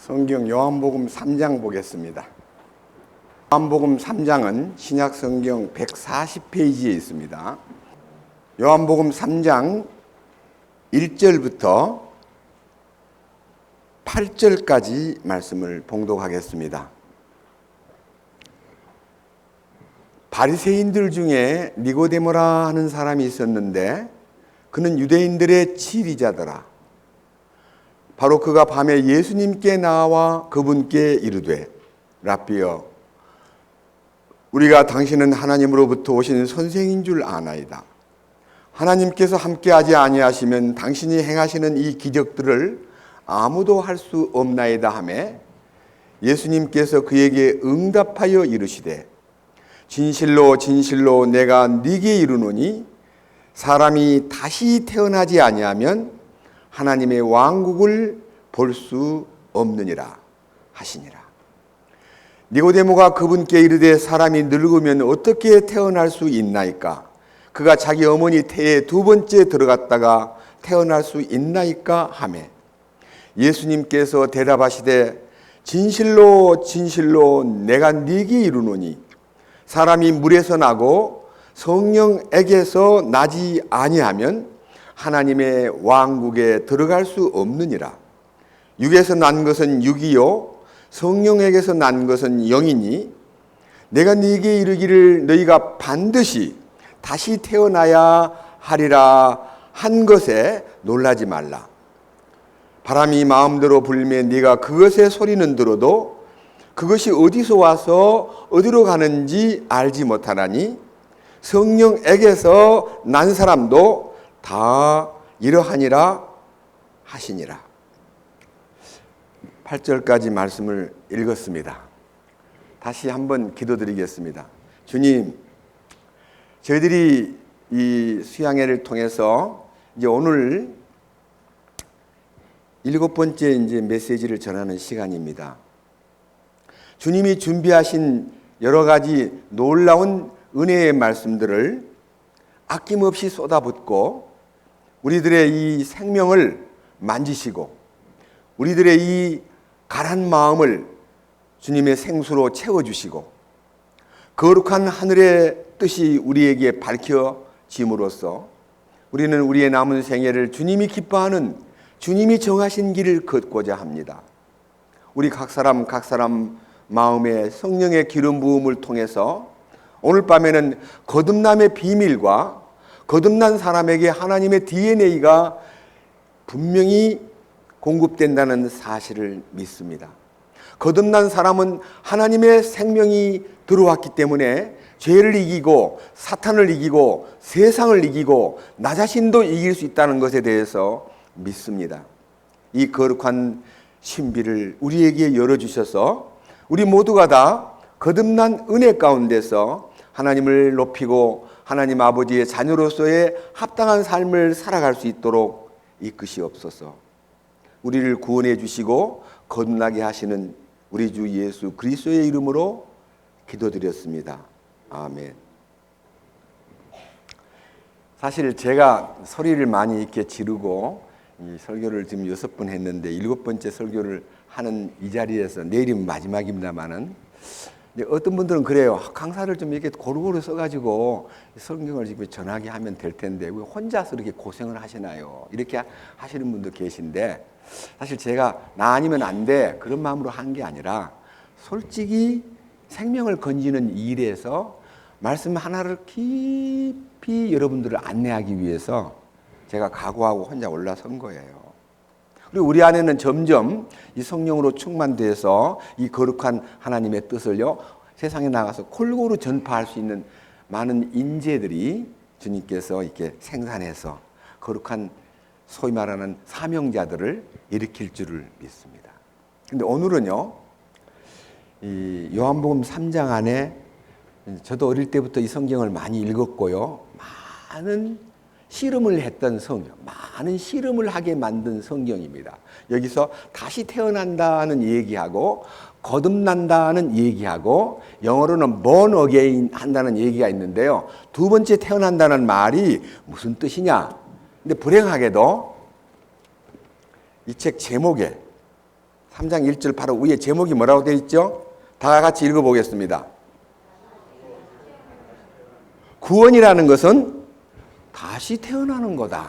성경 요한복음 3장 보겠습니다. 요한복음 3장은 신약 성경 140페이지에 있습니다. 요한복음 3장 1절부터 8절까지 말씀을 봉독하겠습니다. 바리새인들 중에 니고데모라 하는 사람이 있었는데 그는 유대인들의 지리자더라. 바로 그가 밤에 예수님께 나와 그분께 이르되 라삐여, 우리가 당신은 하나님으로부터 오신 선생인 줄 아나이다. 하나님께서 함께하지 아니하시면 당신이 행하시는 이 기적들을 아무도 할 수 없나이다 하매 예수님께서 그에게 응답하여 이르시되 진실로 진실로 내가 네게 이르노니 사람이 다시 태어나지 아니하면 하나님의 왕국을 볼 수 없느니라 하시니라. 니고데모가 그분께 이르되 사람이 늙으면 어떻게 태어날 수 있나이까? 그가 자기 어머니 태에 두 번째 들어갔다가 태어날 수 있나이까 하매 예수님께서 대답하시되 진실로 진실로 내가 네게 이르노니 사람이 물에서 나고 성령에게서 나지 아니하면 하나님의 왕국에 들어갈 수 없느니라. 육에서 난 것은 육이요 성령에게서 난 것은 영이니 내가 네게 이르기를 너희가 반드시 다시 태어나야 하리라 한 것에 놀라지 말라. 바람이 마음대로 불매 네가 그것의 소리는 들어도 그것이 어디서 와서 어디로 가는지 알지 못하나니 성령에게서 난 사람도 다 이러하니라 하시니라. 8절까지 말씀을 읽었습니다. 다시 한번 기도드리겠습니다. 주님, 저희들이 이 수양회를 통해서 이제 오늘 7번째 이제 메시지를 전하는 시간입니다. 주님이 준비하신 여러 가지 놀라운 은혜의 말씀들을 아낌없이 쏟아붓고 우리들의 이 생명을 만지시고 우리들의 이 가란 마음을 주님의 생수로 채워주시고 거룩한 하늘의 뜻이 우리에게 밝혀짐으로써 우리는 우리의 남은 생애를 주님이 기뻐하는 주님이 정하신 길을 걷고자 합니다. 우리 각 사람 마음에 성령의 기름 부음을 통해서 오늘 밤에는 거듭남의 비밀과 거듭난 사람에게 하나님의 DNA가 분명히 공급된다는 사실을 믿습니다. 거듭난 사람은 하나님의 생명이 들어왔기 때문에 죄를 이기고 사탄을 이기고 세상을 이기고 나 자신도 이길 수 있다는 것에 대해서 믿습니다. 이 거룩한 신비를 우리에게 열어주셔서 우리 모두가 다 거듭난 은혜 가운데서 하나님을 높이고 하나님 아버지의 자녀로서의 합당한 삶을 살아갈 수 있도록 이끄시옵소서. 우리를 구원해 주시고 거듭나게 하시는 우리 주 예수 그리스도의 이름으로 기도드렸습니다. 아멘. 사실 제가 소리를 많이 이렇게 지르고 이 설교를 지금 6번 했는데 7번째 설교를 하는 이 자리에서 내일이면 마지막입니다만은 어떤 분들은 그래요. 강사를 좀 이렇게 고루고루 써가지고 성경을 지금 전하게 하면 될 텐데 왜 혼자서 이렇게 고생을 하시나요? 이렇게 하시는 분도 계신데 사실 제가 나 아니면 안 돼 그런 마음으로 한 게 아니라 솔직히 생명을 건지는 일에서 말씀 하나를 깊이 여러분들을 안내하기 위해서 제가 각오하고 혼자 올라선 거예요. 그리고 우리 안에는 점점 이 성령으로 충만돼서 이 거룩한 하나님의 뜻을요 세상에 나가서 골고루 전파할 수 있는 많은 인재들이 주님께서 이렇게 생산해서 거룩한 소위 말하는 사명자들을 일으킬 줄을 믿습니다. 근데 오늘은요 이 요한복음 3장 안에 저도 어릴 때부터 이 성경을 많이 읽었고요 많은 씨름을 했던 성경, 많은 씨름을 하게 만든 성경입니다. 여기서 다시 태어난다는 얘기하고 거듭난다는 얘기하고 영어로는 born again 한다는 얘기가 있는데요. 두 번째 태어난다는 말이 무슨 뜻이냐? 근데 불행하게도 이 책 제목에 3장 1절 바로 위에 제목이 뭐라고 되어 있죠? 다 같이 읽어보겠습니다. 구원이라는 것은 다시 태어나는 거다.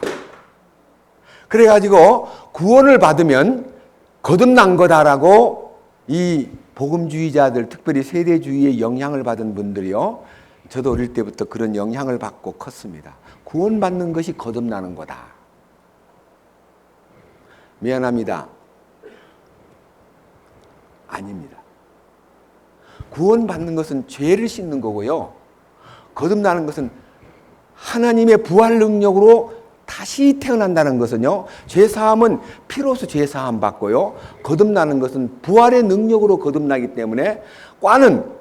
그래가지고 구원을 받으면 거듭난 거다라고 이 복음주의자들, 특별히 세대주의의 영향을 받은 분들이요, 저도 어릴 때부터 그런 영향을 받고 컸습니다. 구원받는 것이 거듭나는 거다. 미안합니다. 아닙니다. 구원받는 것은 죄를 씻는 거고요, 거듭나는 것은 하나님의 부활 능력으로 다시 태어난다는 것은요, 죄사함은 피로서 죄사함 받고요, 거듭나는 것은 부활의 능력으로 거듭나기 때문에 과는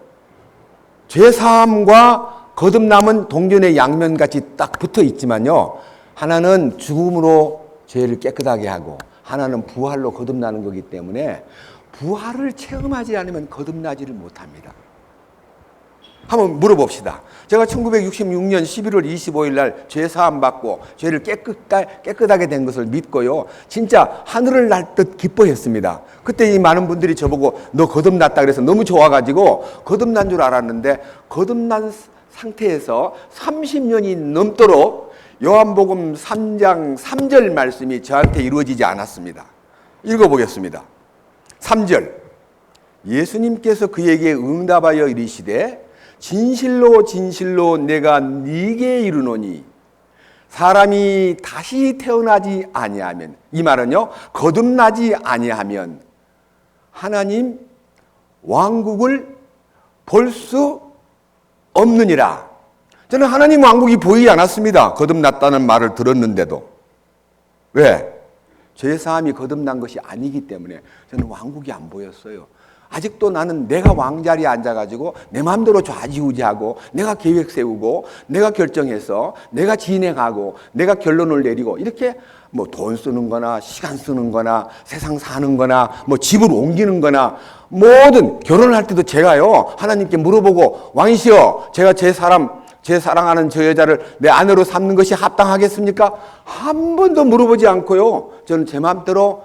죄사함과 거듭남은 동전의 양면같이 딱 붙어 있지만요, 하나는 죽음으로 죄를 깨끗하게 하고 하나는 부활로 거듭나는 거기 때문에 부활을 체험하지 않으면 거듭나지를 못합니다. 한번 물어봅시다. 제가 1966년 11월 25일 날 죄사함 받고 죄를 깨끗하게 된 것을 믿고요, 진짜 하늘을 날 듯 기뻐했습니다. 그때 이 많은 분들이 저보고 너 거듭났다 그래서 너무 좋아가지고 거듭난 줄 알았는데, 거듭난 상태에서 30년이 넘도록 요한복음 3장 3절 말씀이 저한테 이루어지지 않았습니다. 읽어보겠습니다. 3절. 예수님께서 그에게 응답하여 이르시되 진실로 진실로 내가 네게 이르노니 사람이 다시 태어나지 아니하면, 이 말은요, 거듭나지 아니하면 하나님 왕국을 볼 수 없느니라. 저는 하나님 왕국이 보이지 않았습니다. 거듭났다는 말을 들었는데도. 왜? 죄사함이 거듭난 것이 아니기 때문에 저는 왕국이 안 보였어요. 아직도 나는 내가 왕자리에 앉아가지고 내 마음대로 좌지우지하고 내가 계획 세우고 내가 결정해서 내가 진행하고 내가 결론을 내리고, 이렇게 뭐 돈 쓰는 거나 시간 쓰는 거나 세상 사는 거나 뭐 집을 옮기는 거나, 모든 결혼을 할 때도 제가요, 하나님께 물어보고, 왕이시여 제가 제 사랑하는 저 여자를 내 아내로 삼는 것이 합당하겠습니까? 한 번도 물어보지 않고요, 저는 제 마음대로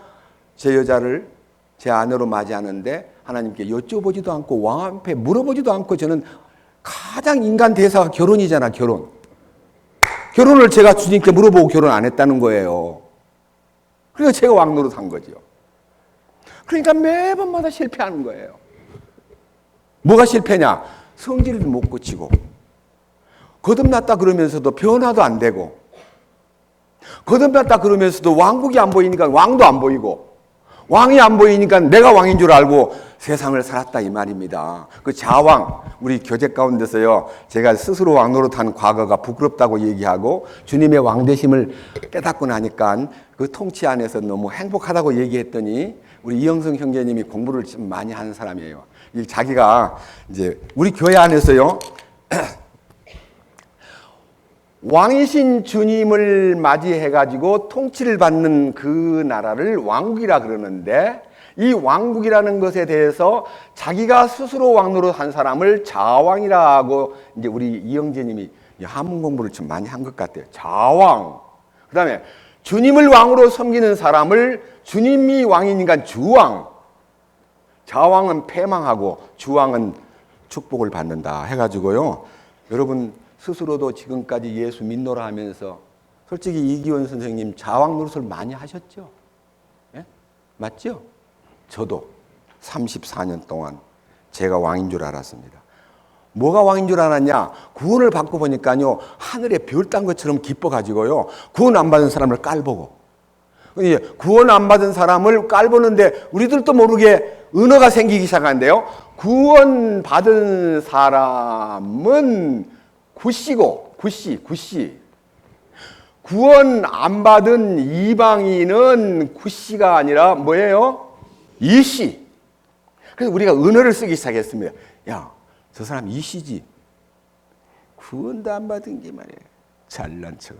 제 여자를 제 아내로 맞이하는데 하나님께 여쭤보지도 않고 왕 앞에 물어보지도 않고, 저는 가장 인간 대사가 결혼이잖아. 결혼을 제가 주님께 물어보고 결혼 안 했다는 거예요. 그러니까 제가 왕 노릇한 거죠. 그러니까 매번마다 실패하는 거예요. 뭐가 실패냐? 성질을 못 고치고, 거듭났다 그러면서도 변화도 안 되고, 거듭났다 그러면서도 왕국이 안 보이니까 왕도 안 보이고, 왕이 안 보이니까 내가 왕인 줄 알고 세상을 살았다, 이 말입니다. 그 자왕, 우리 교제 가운데서요, 제가 스스로 왕 노릇한 과거가 부끄럽다고 얘기하고 주님의 왕되심을 깨닫고 나니까 그 통치 안에서 너무 행복하다고 얘기했더니, 우리 이영성 형제님이 공부를 좀 많이 하는 사람이에요. 자기가 이제 우리 교회 안에서요 왕이신 주님을 맞이해가지고 통치를 받는 그 나라를 왕국이라 그러는데, 이 왕국이라는 것에 대해서 자기가 스스로 왕노릇 한 사람을 자왕이라 하고, 이제 우리 이영재님이 한문 공부를 좀 많이 한 것 같아요. 자왕. 그 다음에 주님을 왕으로 섬기는 사람을 주님이 왕이니까 주왕. 자왕은 패망하고 주왕은 축복을 받는다 해가지고요, 여러분 스스로도 지금까지 예수 믿노라 하면서 솔직히 이기원 선생님 자왕 노릇을 많이 하셨죠? 예? 맞죠? 저도 34년 동안 제가 왕인 줄 알았습니다. 뭐가 왕인 줄 알았냐? 구원을 받고 보니까요, 하늘의 별 딴 것처럼 기뻐가지고요, 구원 안 받은 사람을 깔보고, 구원 안 받은 사람을 깔보는데 우리들도 모르게 은어가 생기기 시작하는데요, 구원 받은 사람은 구씨고, 구씨. 구원 안 받은 이방인은 구씨가 아니라 뭐예요? 이씨. 그래서 우리가 은어를 쓰기 시작했습니다. 야, 저 사람 이씨지. 구원도 안 받은 게 말이에요. 잘난 척.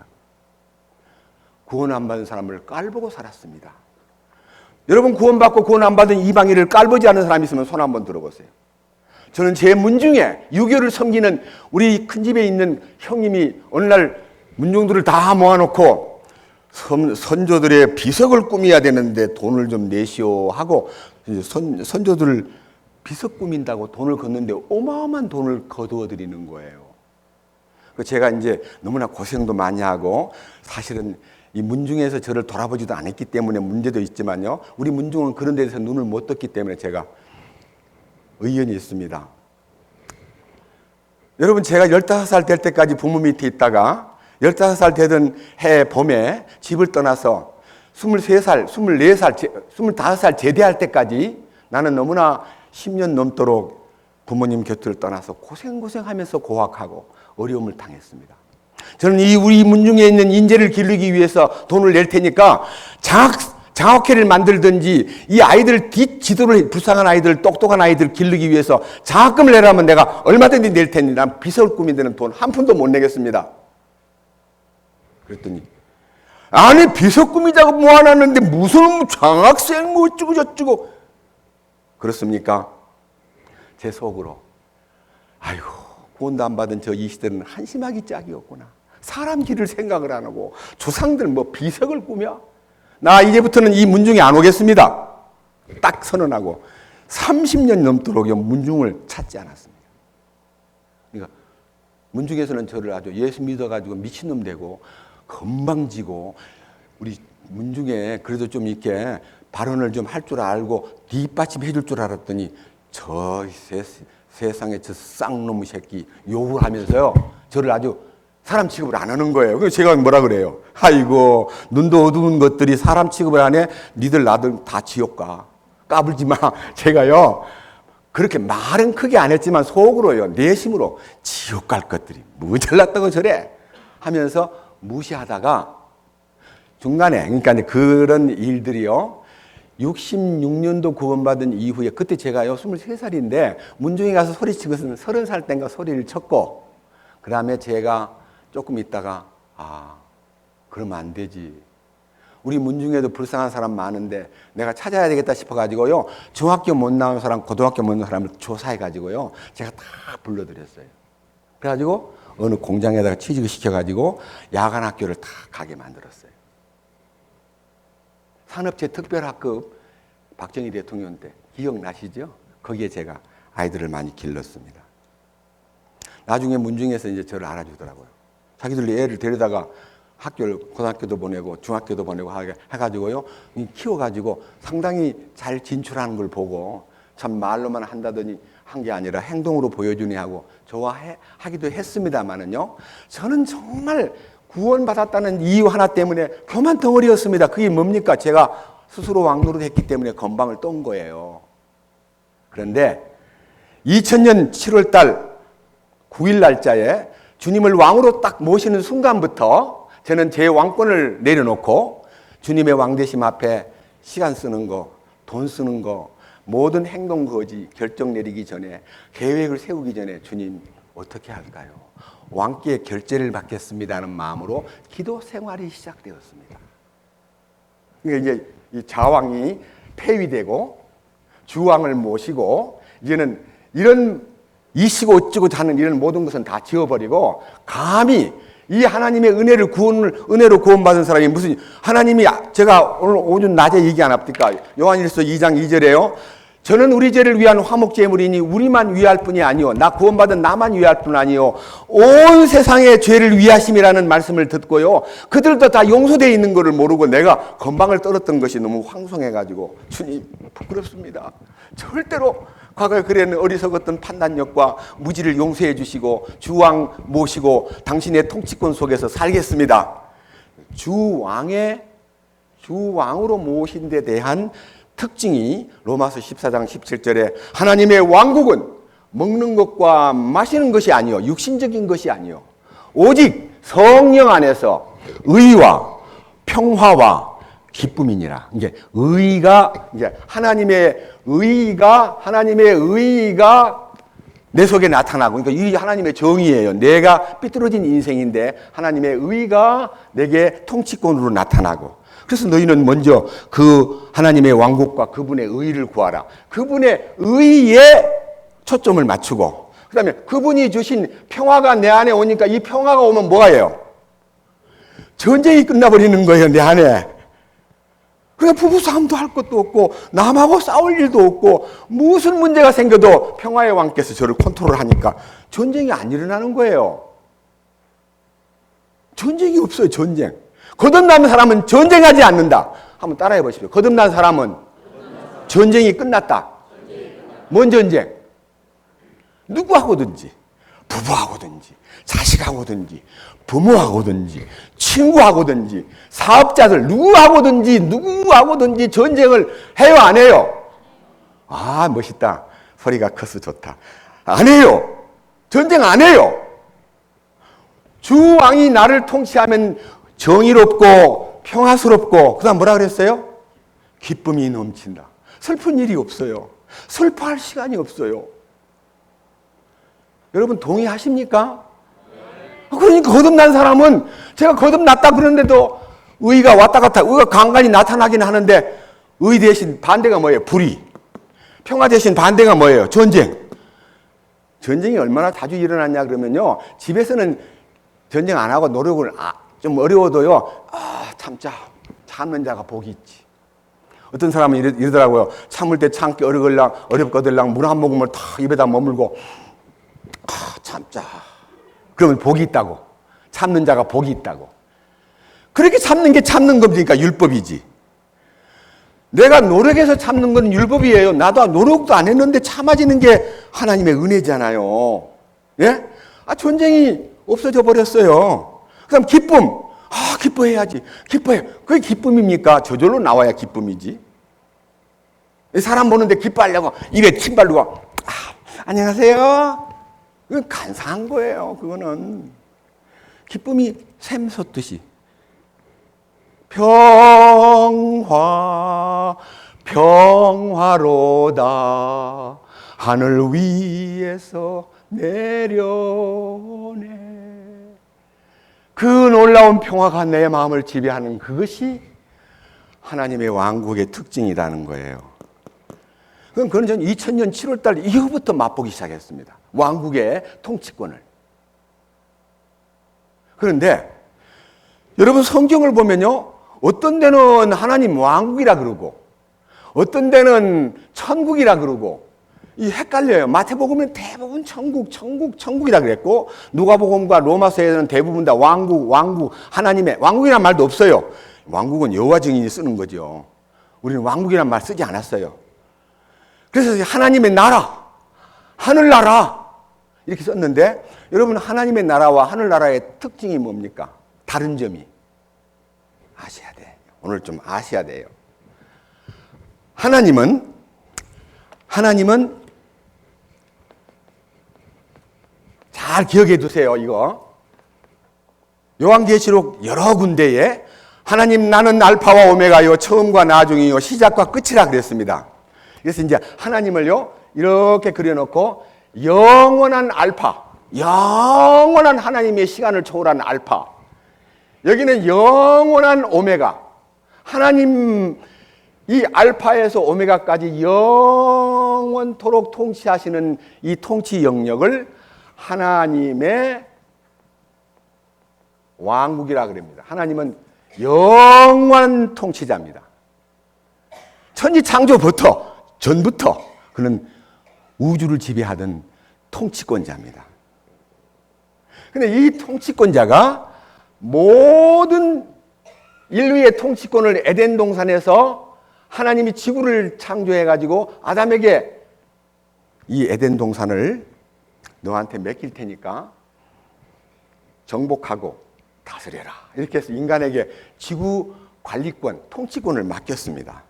구원 안 받은 사람을 깔보고 살았습니다. 여러분, 구원받고 구원 안 받은 이방인을 깔보지 않은 사람이 있으면 손 한번 들어보세요. 저는 제 문중에 유교를 섬기는 우리 큰 집에 있는 형님이 어느 날 문중들을 다 모아놓고 선조들의 비석을 꾸며야 되는데 돈을 좀 내시오 하고 선조들 비석 꾸민다고 돈을 걷는데 어마어마한 돈을 거두어 드리는 거예요. 제가 이제 너무나 고생도 많이 하고 사실은 이 문중에서 저를 돌아보지도 않았기 때문에 문제도 있지만요. 우리 문중은 그런 데서 눈을 못 떴기 때문에 제가 의견이 있습니다. 여러분, 제가 15살 될 때까지 부모 밑에 있다가 15살 되던 해 봄에 집을 떠나서 23살, 24살, 25살 제대할 때까지 나는 너무나 10년 넘도록 부모님 곁을 떠나서 고생하면서 고학하고 어려움을 당했습니다. 저는 우리 문중에 있는 인재를 기르기 위해서 돈을 낼 테니까 장학회를 만들든지 이 아이들 뒷지도를 불쌍한 아이들, 똑똑한 아이들 기르기 위해서 장학금을 내라면 내가 얼마든지 낼 테니 난 비석을 꾸미는 돈 한 푼도 못 내겠습니다. 그랬더니 아니 비석 꾸미자고 모아놨는데 무슨 장학생 뭐 어쩌고 저쩌고 그렇습니까? 제 속으로 아이고 구원도 안 받은 저 이 시대는 한심하기 짝이었구나. 사람 길을 생각을 안 하고 조상들 뭐 비석을 꾸며 나 이제부터는 이 문중에 안 오겠습니다. 딱 선언하고 30년 넘도록 문중을 찾지 않았습니다. 그러니까 문중에서는 저를 아주 예수 믿어가지고 미친놈 되고 건방지고 우리 문중에 그래도 좀 이렇게 발언을 좀 할 줄 알고 뒷받침해 줄 줄 알았더니 저 세상에 저 쌍놈의 새끼 욕을 하면서요. 저를 아주 사람 취급을 안 하는 거예요. 그래서 제가 뭐라 그래요? 아이고 눈도 어두운 것들이 사람 취급을 안 해? 니들 나들 다 지옥 가. 까불지 마. 제가요. 그렇게 말은 크게 안 했지만 속으로요. 내심으로 지옥 갈 것들이 뭐 잘났다고 저래? 하면서 무시하다가 중간에 그러니까 그런 일들이요. 66년도 구원받은 이후에 그때 제가요 23살인데 문중에 가서 소리친 것은 30살 땐가 소리를 쳤고 그 다음에 제가 조금 있다가 그러면 안 되지. 우리 문중에도 불쌍한 사람 많은데 내가 찾아야 되겠다 싶어가지고요 중학교 못 나온 사람, 고등학교 못 나온 사람을 조사해가지고요 제가 다 불러드렸어요. 그래가지고 어느 공장에다가 취직을 시켜가지고 야간 학교를 다 가게 만들었어요. 산업체 특별학급 박정희 대통령 때 기억나시죠? 거기에 제가 아이들을 많이 길렀습니다. 나중에 문중에서 이제 저를 알아주더라고요. 자기들 애를 데려다가 학교를 고등학교도 보내고 중학교도 보내고 해가지고요 키워가지고 상당히 잘 진출하는 걸 보고 참 말로만 한다더니 한 게 아니라 행동으로 보여주니 하고 좋아하기도 했습니다만은요 저는 정말 구원받았다는 이유 하나 때문에 교만 덩어리였습니다. 그게 뭡니까? 제가 스스로 왕노릇 했기 때문에 건방을 떤 거예요. 그런데 2000년 7월 달 9일 날짜에 주님을 왕으로 딱 모시는 순간부터 저는 제 왕권을 내려놓고 주님의 왕되심 앞에 시간 쓰는 거, 돈 쓰는 거, 모든 행동 거지 결정 내리기 전에 계획을 세우기 전에 주님 어떻게 할까요? 왕께 결제를 받겠습니다는 마음으로 기도 생활이 시작되었습니다. 그러니까 이제 이 자왕이 폐위되고 주왕을 모시고 이제는 이런 이시고 어찌고 하는 이런 모든 것은 다 지워버리고 감히 이 하나님의 은혜로 구원받은 사람이 무슨 하나님이 제가 오늘 오전 낮에 얘기 안 합니까? 요한일서 2장 2절에요. 저는 우리 죄를 위한 화목제물이니 우리만 위할 뿐이 아니요 나 구원받은 나만 위할 뿐 아니요 온 세상의 죄를 위하심이라는 말씀을 듣고요 그들도 다 용서되어 있는 것을 모르고 내가 건방을 떨었던 것이 너무 황송해가지고 주님 부끄럽습니다. 절대로 과거에 그랬는 어리석었던 판단력과 무지를 용서해 주시고 주왕 모시고 당신의 통치권 속에서 살겠습니다. 주왕으로 모신 데 대한 특징이 로마서 14장 17절에 하나님의 왕국은 먹는 것과 마시는 것이 아니요 육신적인 것이 아니요 오직 성령 안에서 의와 평화와 기쁨이니라. 이제 의가 이제 하나님의 의가 내 속에 나타나고 그러니까 이 하나님의 정의예요. 내가 삐뚤어진 인생인데 하나님의 의가 내게 통치권으로 나타나고 그래서 너희는 먼저 그 하나님의 왕국과 그분의 의를 구하라. 그분의 의에 초점을 맞추고 그 다음에 그분이 주신 평화가 내 안에 오니까 이 평화가 오면 뭐예요? 전쟁이 끝나버리는 거예요. 내 안에. 그러니까 부부싸움도 할 것도 없고 남하고 싸울 일도 없고 무슨 문제가 생겨도 평화의 왕께서 저를 컨트롤하니까 전쟁이 안 일어나는 거예요. 전쟁이 없어요. 전쟁. 거듭난 사람은 전쟁하지 않는다. 한번 따라해 보십시오. 거듭난 사람은 전쟁이 끝났다. 뭔 전쟁? 누구하고든지, 부부하고든지, 자식하고든지, 부모하고든지, 친구하고든지, 사업자들 누구하고든지 전쟁을 해요, 안 해요? 아, 멋있다. 소리가 커서 좋다. 안 해요. 전쟁 안 해요. 주 왕이 나를 통치하면 정의롭고 평화스럽고 그다음 뭐라 그랬어요? 기쁨이 넘친다. 슬픈 일이 없어요. 슬퍼할 시간이 없어요. 여러분 동의하십니까? 그러니까 거듭난 사람은 제가 거듭났다 그러는데도 의가 왔다 갔다 의가 간간히 나타나긴 하는데 의 대신 반대가 뭐예요? 불의. 평화 대신 반대가 뭐예요? 전쟁. 전쟁이 얼마나 자주 일어났냐 그러면요. 집에서는 전쟁 안 하고 노력을 좀 어려워도요. 참자. 참는 자가 복이 있지. 어떤 사람은 이러더라고요. 참을 때 참기 어렵거들랑 물 한 모금을 탁 입에다 머물고 참자. 그러면 복이 있다고. 참는 자가 복이 있다고. 그렇게 참는 게 참는 겁니까? 율법이지. 내가 노력해서 참는 건 율법이에요. 나도 노력도 안 했는데 참아지는 게 하나님의 은혜잖아요. 예? 전쟁이 없어져 버렸어요. 그다음 기쁨. 기뻐해야지. 기뻐해. 그게 기쁨입니까? 저절로 나와야 기쁨이지. 사람 보는데 기뻐하려고 입에 침 바르고 안녕하세요. 그건 간사한 거예요. 그거는. 기쁨이 샘솟듯이. 평화로다 하늘 위에서 내려오네. 그 놀라운 평화가 내 마음을 지배하는 그것이 하나님의 왕국의 특징이라는 거예요. 그건 전 2000년 7월달 이후부터 맛보기 시작했습니다. 왕국의 통치권을. 그런데 여러분 성경을 보면요. 어떤 데는 하나님 왕국이라 그러고 어떤 데는 천국이라 그러고 이 헷갈려요. 마태복음은 대부분 천국이라 그랬고 누가복음과 로마서에는 대부분 다 왕국, 하나님의 왕국이란 말도 없어요. 왕국은 여호와 증인이 쓰는 거죠. 우리는 왕국이란 말 쓰지 않았어요. 그래서 하나님의 나라, 하늘나라 이렇게 썼는데 여러분 하나님의 나라와 하늘나라의 특징이 뭡니까? 다른 점이 아셔야 돼. 오늘 좀 아셔야 돼요. 하나님은 잘 기억해 두세요. 이거 요한계시록 여러 군데에 하나님 나는 알파와 오메가요 처음과 나중이요 시작과 끝이라 그랬습니다. 그래서 이제 하나님을요 이렇게 그려놓고 영원한 알파, 영원한 하나님의 시간을 초월한 알파, 여기는 영원한 오메가, 하나님 이 알파에서 오메가까지 영원토록 통치하시는 이 통치 영역을 하나님의 왕국이라 그럽니다. 하나님은 영원한 통치자입니다. 천지 창조부터 전부터 그는 우주를 지배하던 통치권자입니다. 그런데 이 통치권자가 모든 인류의 통치권을 에덴 동산에서 하나님이 지구를 창조해가지고 아담에게 이 에덴 동산을 너한테 맡길 테니까 정복하고 다스려라. 이렇게 해서 인간에게 지구 관리권, 통치권을 맡겼습니다.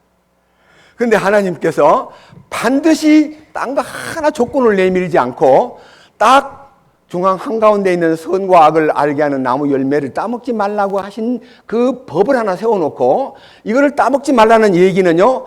그런데 하나님께서 반드시 딴 거 하나 조건을 내밀지 않고 딱 중앙 한가운데 있는 선과 악을 알게 하는 나무 열매를 따먹지 말라고 하신 그 법을 하나 세워놓고 이거를 따먹지 말라는 얘기는요.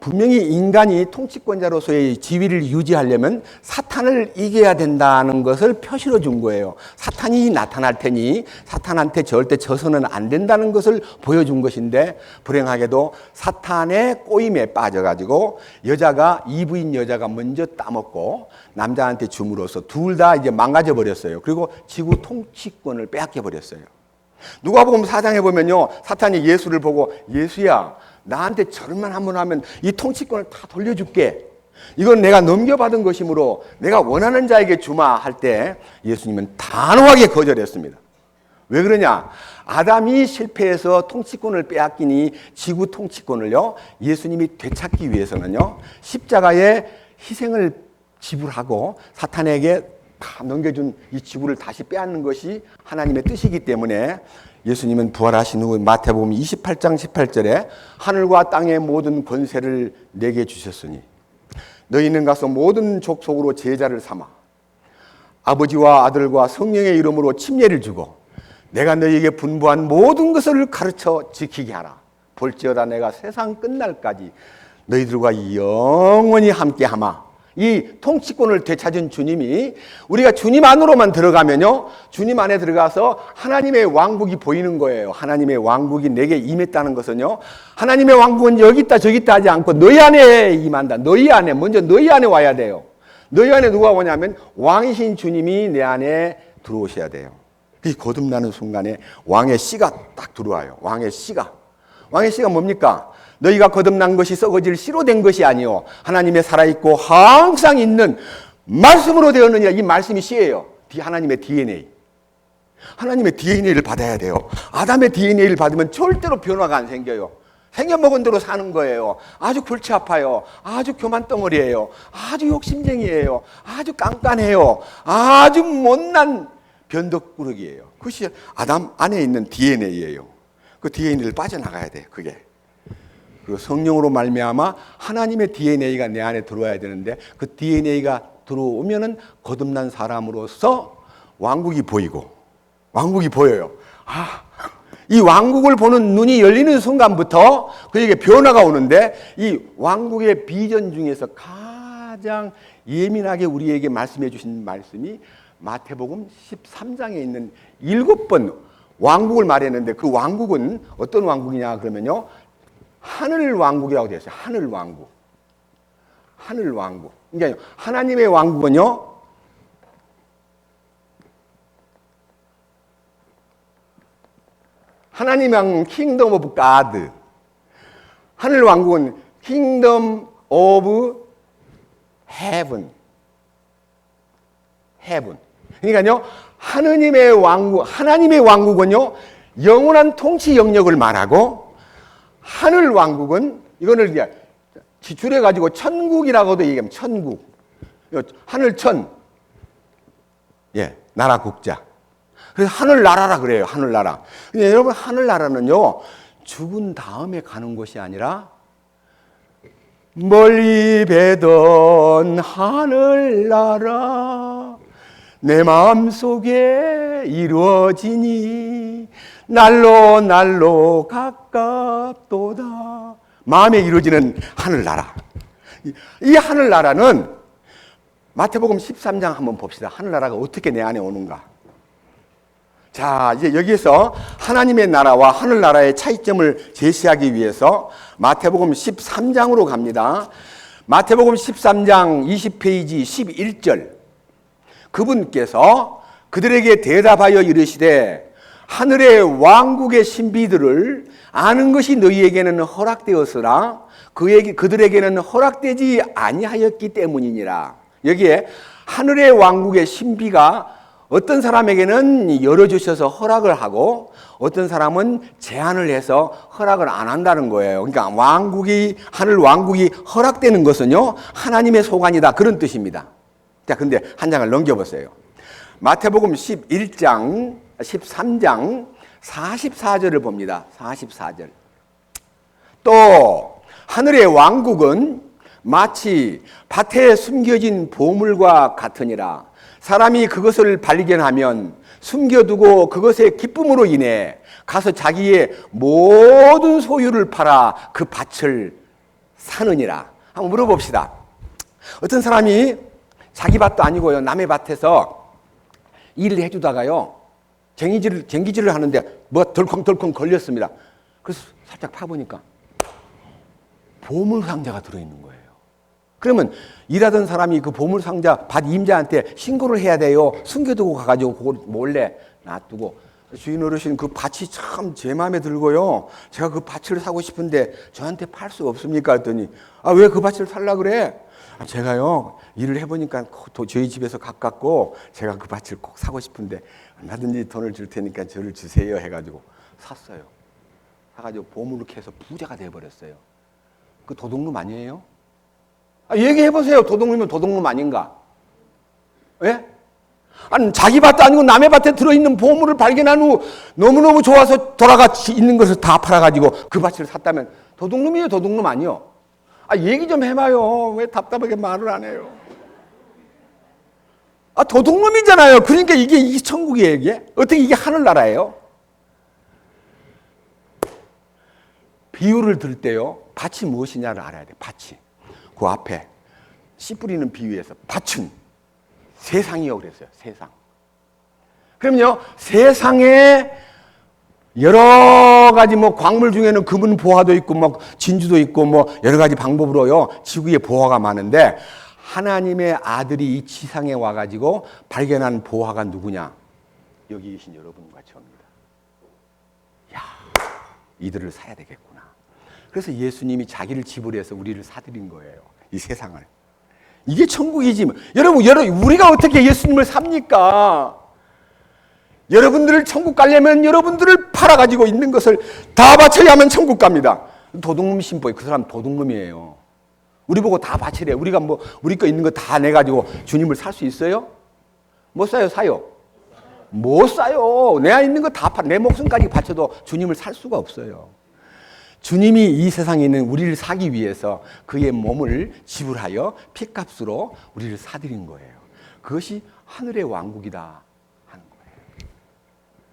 분명히 인간이 통치권자로서의 지위를 유지하려면 사탄을 이겨야 된다는 것을 표시로 준 거예요. 사탄이 나타날 테니 사탄한테 절대 져서는 안 된다는 것을 보여준 것인데 불행하게도 사탄의 꼬임에 빠져가지고 이부인 여자가 먼저 따먹고 남자한테 줌으로써 둘 다 이제 망가져 버렸어요. 그리고 지구 통치권을 빼앗겨 버렸어요. 누가복음 4장에 보면요. 사탄이 예수를 보고 예수야 나한테 절만 한번 하면 이 통치권을 다 돌려줄게. 이건 내가 넘겨받은 것이므로 내가 원하는 자에게 주마 할 때 예수님은 단호하게 거절했습니다. 왜 그러냐? 아담이 실패해서 통치권을 빼앗기니 지구 통치권을요, 예수님이 되찾기 위해서는요, 십자가에 희생을 지불하고 사탄에게 다 넘겨준 이 지구를 다시 빼앗는 것이 하나님의 뜻이기 때문에 예수님은 부활하신 후 마태복음 28장 18절에 하늘과 땅의 모든 권세를 내게 주셨으니 너희는 가서 모든 족속으로 제자를 삼아 아버지와 아들과 성령의 이름으로 침례를 주고 내가 너희에게 분부한 모든 것을 가르쳐 지키게 하라. 볼지어다 내가 세상 끝날까지 너희들과 영원히 함께하마. 이 통치권을 되찾은 주님이 우리가 주님 안으로만 들어가면요, 주님 안에 들어가서 하나님의 왕국이 보이는 거예요. 하나님의 왕국이 내게 임했다는 것은요, 하나님의 왕국은 여기 있다 저기 있다 하지 않고 너희 안에 임한다. 너희 안에, 먼저 너희 안에 와야 돼요. 너희 안에 누가 오냐면 왕이신 주님이 내 안에 들어오셔야 돼요. 그 거듭나는 순간에 왕의 씨가 딱 들어와요. 왕의 씨가 뭡니까? 너희가 거듭난 것이 썩어질 씨로 된 것이 아니요 하나님의 살아있고 항상 있는 말씀으로 되었느니라. 이 말씀이 씨예요. 하나님의 DNA. 하나님의 DNA를 받아야 돼요. 아담의 DNA를 받으면 절대로 변화가 안 생겨요. 생겨먹은 대로 사는 거예요. 아주 골치 아파요. 아주 교만덩어리예요. 아주 욕심쟁이에요. 아주 깐깐해요. 아주 못난 변덕꾸러기예요. 그것이 아담 안에 있는 DNA예요. 그 DNA를 빠져나가야 돼요. 그게. 그리고 성령으로 말미암아 하나님의 DNA가 내 안에 들어와야 되는데 그 DNA가 들어오면은 거듭난 사람으로서 왕국이 보이고, 왕국이 보여요. 이 왕국을 보는 눈이 열리는 순간부터 그에게 변화가 오는데 이 왕국의 비전 중에서 가장 예민하게 우리에게 말씀해 주신 말씀이 마태복음 13장에 있는 7번 왕국을 말했는데 그 왕국은 어떤 왕국이냐 그러면요, 하늘 왕국이라고 되어 있어요. 하늘 왕국. 하늘 왕국. 그러니까 하나님의 왕국은요, 하나님의 왕국은 킹덤 오브 가드. 하늘 왕국은 킹덤 오브 헤븐. 헤븐. 그러니까요, 하나님의 왕국은요, 영원한 통치 영역을 말하고 하늘 왕국은 이거를 지출해 가지고 천국이라고도 얘기하면 천국. 하늘천. 예, 나라 국자. 그래서 하늘나라라 그래요. 하늘나라. 근데 여러분, 하늘나라는요, 죽은 다음에 가는 곳이 아니라 멀리 배던 하늘나라 내 마음속에 이루어지니 날로 날로 가깝도다. 마음에 이루어지는 하늘나라. 이 하늘나라는 마태복음 13장 한번 봅시다. 하늘나라가 어떻게 내 안에 오는가. 자, 이제 여기에서 하나님의 나라와 하늘나라의 차이점을 제시하기 위해서 마태복음 13장으로 갑니다. 마태복음 13장 20페이지 11절. 그분께서 그들에게 대답하여 이르시되 하늘의 왕국의 신비들을 아는 것이 너희에게는 허락되었으나 그들에게는 허락되지 아니하였기 때문이니라. 여기에 하늘의 왕국의 신비가 어떤 사람에게는 열어주셔서 허락을 하고 어떤 사람은 제한을 해서 허락을 안 한다는 거예요. 그러니까 하늘 왕국이 허락되는 것은요, 하나님의 소관이다. 그런 뜻입니다. 자, 근데 한 장을 넘겨보세요. 마태복음 13장 44절을 봅니다. 44절. 또 하늘의 왕국은 마치 밭에 숨겨진 보물과 같으니라. 사람이 그것을 발견하면 숨겨두고 그것의 기쁨으로 인해 가서 자기의 모든 소유를 팔아 그 밭을 사느니라. 한번 물어봅시다. 어떤 사람이 자기 밭도 아니고요, 남의 밭에서 일을 해주다가요, 쟁기질을 하는데 뭐가 덜컹덜컹 걸렸습니다. 그래서 살짝 파보니까 보물상자가 들어있는 거예요. 그러면 일하던 사람이 그 보물상자 밭 임자한테 신고를 해야 돼요? 숨겨두고 가가지고 그걸 몰래 놔두고 주인 어르신 그 밭이 참 제 마음에 들고요. 제가 그 밭을 사고 싶은데 저한테 팔 수 없습니까? 했더니 왜 그 밭을 살라 그래? 제가요 일을 해보니까 저희 집에서 가깝고 제가 그 밭을 꼭 사고 싶은데 얼마든지 돈을 줄 테니까 저를 주세요 해가지고 샀어요. 사가지고 보물을 캐서 부자가 돼버렸어요. 그 도둑놈 아니에요? 얘기해보세요. 도둑놈이면 도둑놈 아닌가? 예? 아니 자기 밭도 아니고 남의 밭에 들어있는 보물을 발견한 후 너무너무 좋아서 돌아가 있는 것을 다 팔아가지고 그 밭을 샀다면 도둑놈이에요? 도둑놈 아니요? 얘기 좀 해봐요. 왜 답답하게 말을 안 해요? 도둑놈이잖아요. 그러니까 이게 천국이에요, 이게? 어떻게 이게 하늘나라예요? 비유를 들 때요, 밭이 무엇이냐를 알아야 돼, 밭이. 그 앞에 씨 뿌리는 비유에서 밭은 세상이요 그랬어요, 세상. 그럼요, 세상에 여러 가지 광물 중에는 금은 보화도 있고 진주도 있고 여러 가지 방법으로요 지구에 보화가 많은데 하나님의 아들이 이 지상에 와가지고 발견한 보화가 누구냐? 여기 계신 여러분과 저입니다. 야, 이들을 사야 되겠구나. 그래서 예수님이 자기를 지불해서 우리를 사드린 거예요. 이 세상을. 이게 천국이지. 여러분, 우리가 어떻게 예수님을 삽니까? 여러분들을 천국 가려면 여러분들을 팔아가지고 있는 것을 다 바쳐야만 천국 갑니다. 도둑놈 신보에 그 사람 도둑놈이에요. 우리 보고 다 바치래. 우리가 우리 거 있는 거 다 내가지고 주님을 살 수 있어요? 못 사요, 사요? 못 사요. 내가 있는 거 다 내 목숨까지 바쳐도 주님을 살 수가 없어요. 주님이 이 세상에 있는 우리를 사기 위해서 그의 몸을 지불하여 핏값으로 우리를 사드린 거예요. 그것이 하늘의 왕국이다 하는 거예요.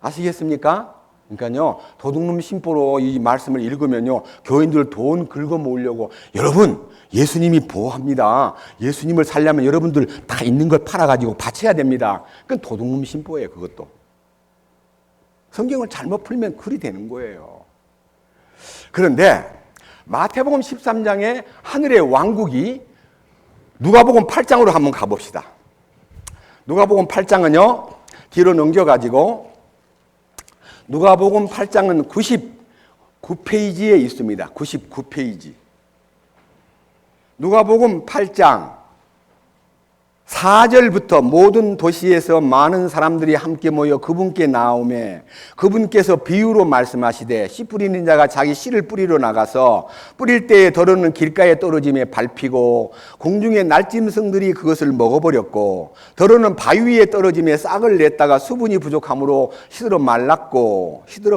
아시겠습니까? 그러니까요, 도둑놈 심보로 이 말씀을 읽으면요, 교인들 돈 긁어 모으려고, 여러분, 예수님이 보호합니다. 예수님을 살려면 여러분들 다 있는 걸 팔아가지고 바쳐야 됩니다. 그건 도둑놈 심보예요, 그것도. 성경을 잘못 풀면 그리 되는 거예요. 그런데 마태복음 13장에 하늘의 왕국이 누가복음 8장으로 한번 가봅시다. 누가복음 8장은요, 뒤로 넘겨가지고 누가복음 8장은 99페이지에 있습니다. 99페이지. 누가복음 8장 4절부터 모든 도시에서 많은 사람들이 함께 모여 그분께 나오매 그분께서 비유로 말씀하시되 씨 뿌리는 자가 자기 씨를 뿌리러 나가서 뿌릴 때에 더러는 길가에 떨어짐에 밟히고 공중의 날짐승들이 그것을 먹어버렸고 더러는 바위 위에 떨어짐에 싹을 냈다가 수분이 부족함으로 시들어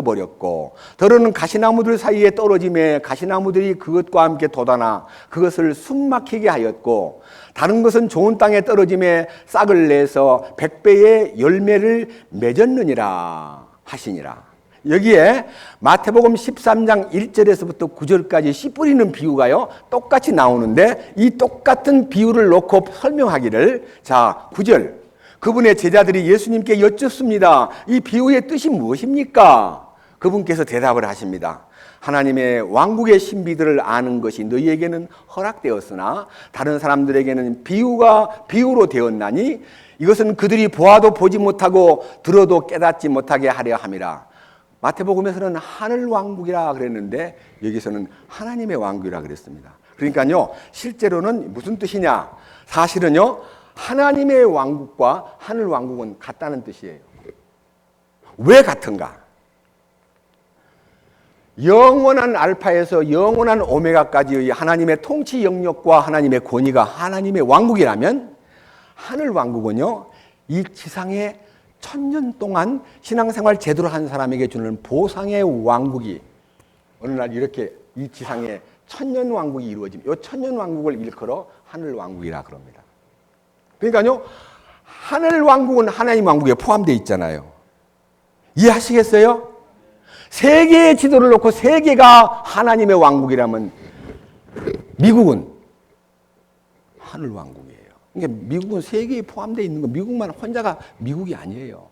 버렸고 더러는 가시나무들 사이에 떨어짐에 가시나무들이 그것과 함께 돋아나 그것을 숨막히게 하였고 다른 것은 좋은 땅에 떨어짐에 싹을 내서 100배의 열매를 맺었느니라 하시니라. 여기에 마태복음 13장 1절에서부터 9절까지 씨 뿌리는 비유가요 똑같이 나오는데 이 똑같은 비유를 놓고 설명하기를, 자 9절, 그분의 제자들이 예수님께 여쭙습니다. 이 비유의 뜻이 무엇입니까? 그분께서 대답을 하십니다. 하나님의 왕국의 신비들을 아는 것이 너희에게는 허락되었으나 다른 사람들에게는 비유로 되었나니 이것은 그들이 보아도 보지 못하고 들어도 깨닫지 못하게 하려 함이라. 마태복음에서는 하늘 왕국이라 그랬는데 여기서는 하나님의 왕국이라 그랬습니다. 그러니까요, 실제로는 무슨 뜻이냐? 사실은요, 하나님의 왕국과 하늘 왕국은 같다는 뜻이에요. 왜 같은가? 영원한 알파에서 영원한 오메가까지의 하나님의 통치 영역과 하나님의 권위가 하나님의 왕국이라면 하늘 왕국은요, 이 지상에 1000년 동안 신앙생활 제대로 한 사람에게 주는 보상의 왕국이 어느 날 이렇게 이 지상에 1000년 왕국이 이루어지면 이 1000년 왕국을 일컬어 하늘 왕국이라 그럽니다. 그러니까요, 하늘 왕국은 하나님 왕국에 포함되어 있잖아요. 이해하시겠어요? 세계의 지도를 놓고 세계가 하나님의 왕국이라면 미국은 하늘 왕국이에요. 그러니까 미국은 세계에 포함되어 있는 거, 미국만 혼자가 미국이 아니에요.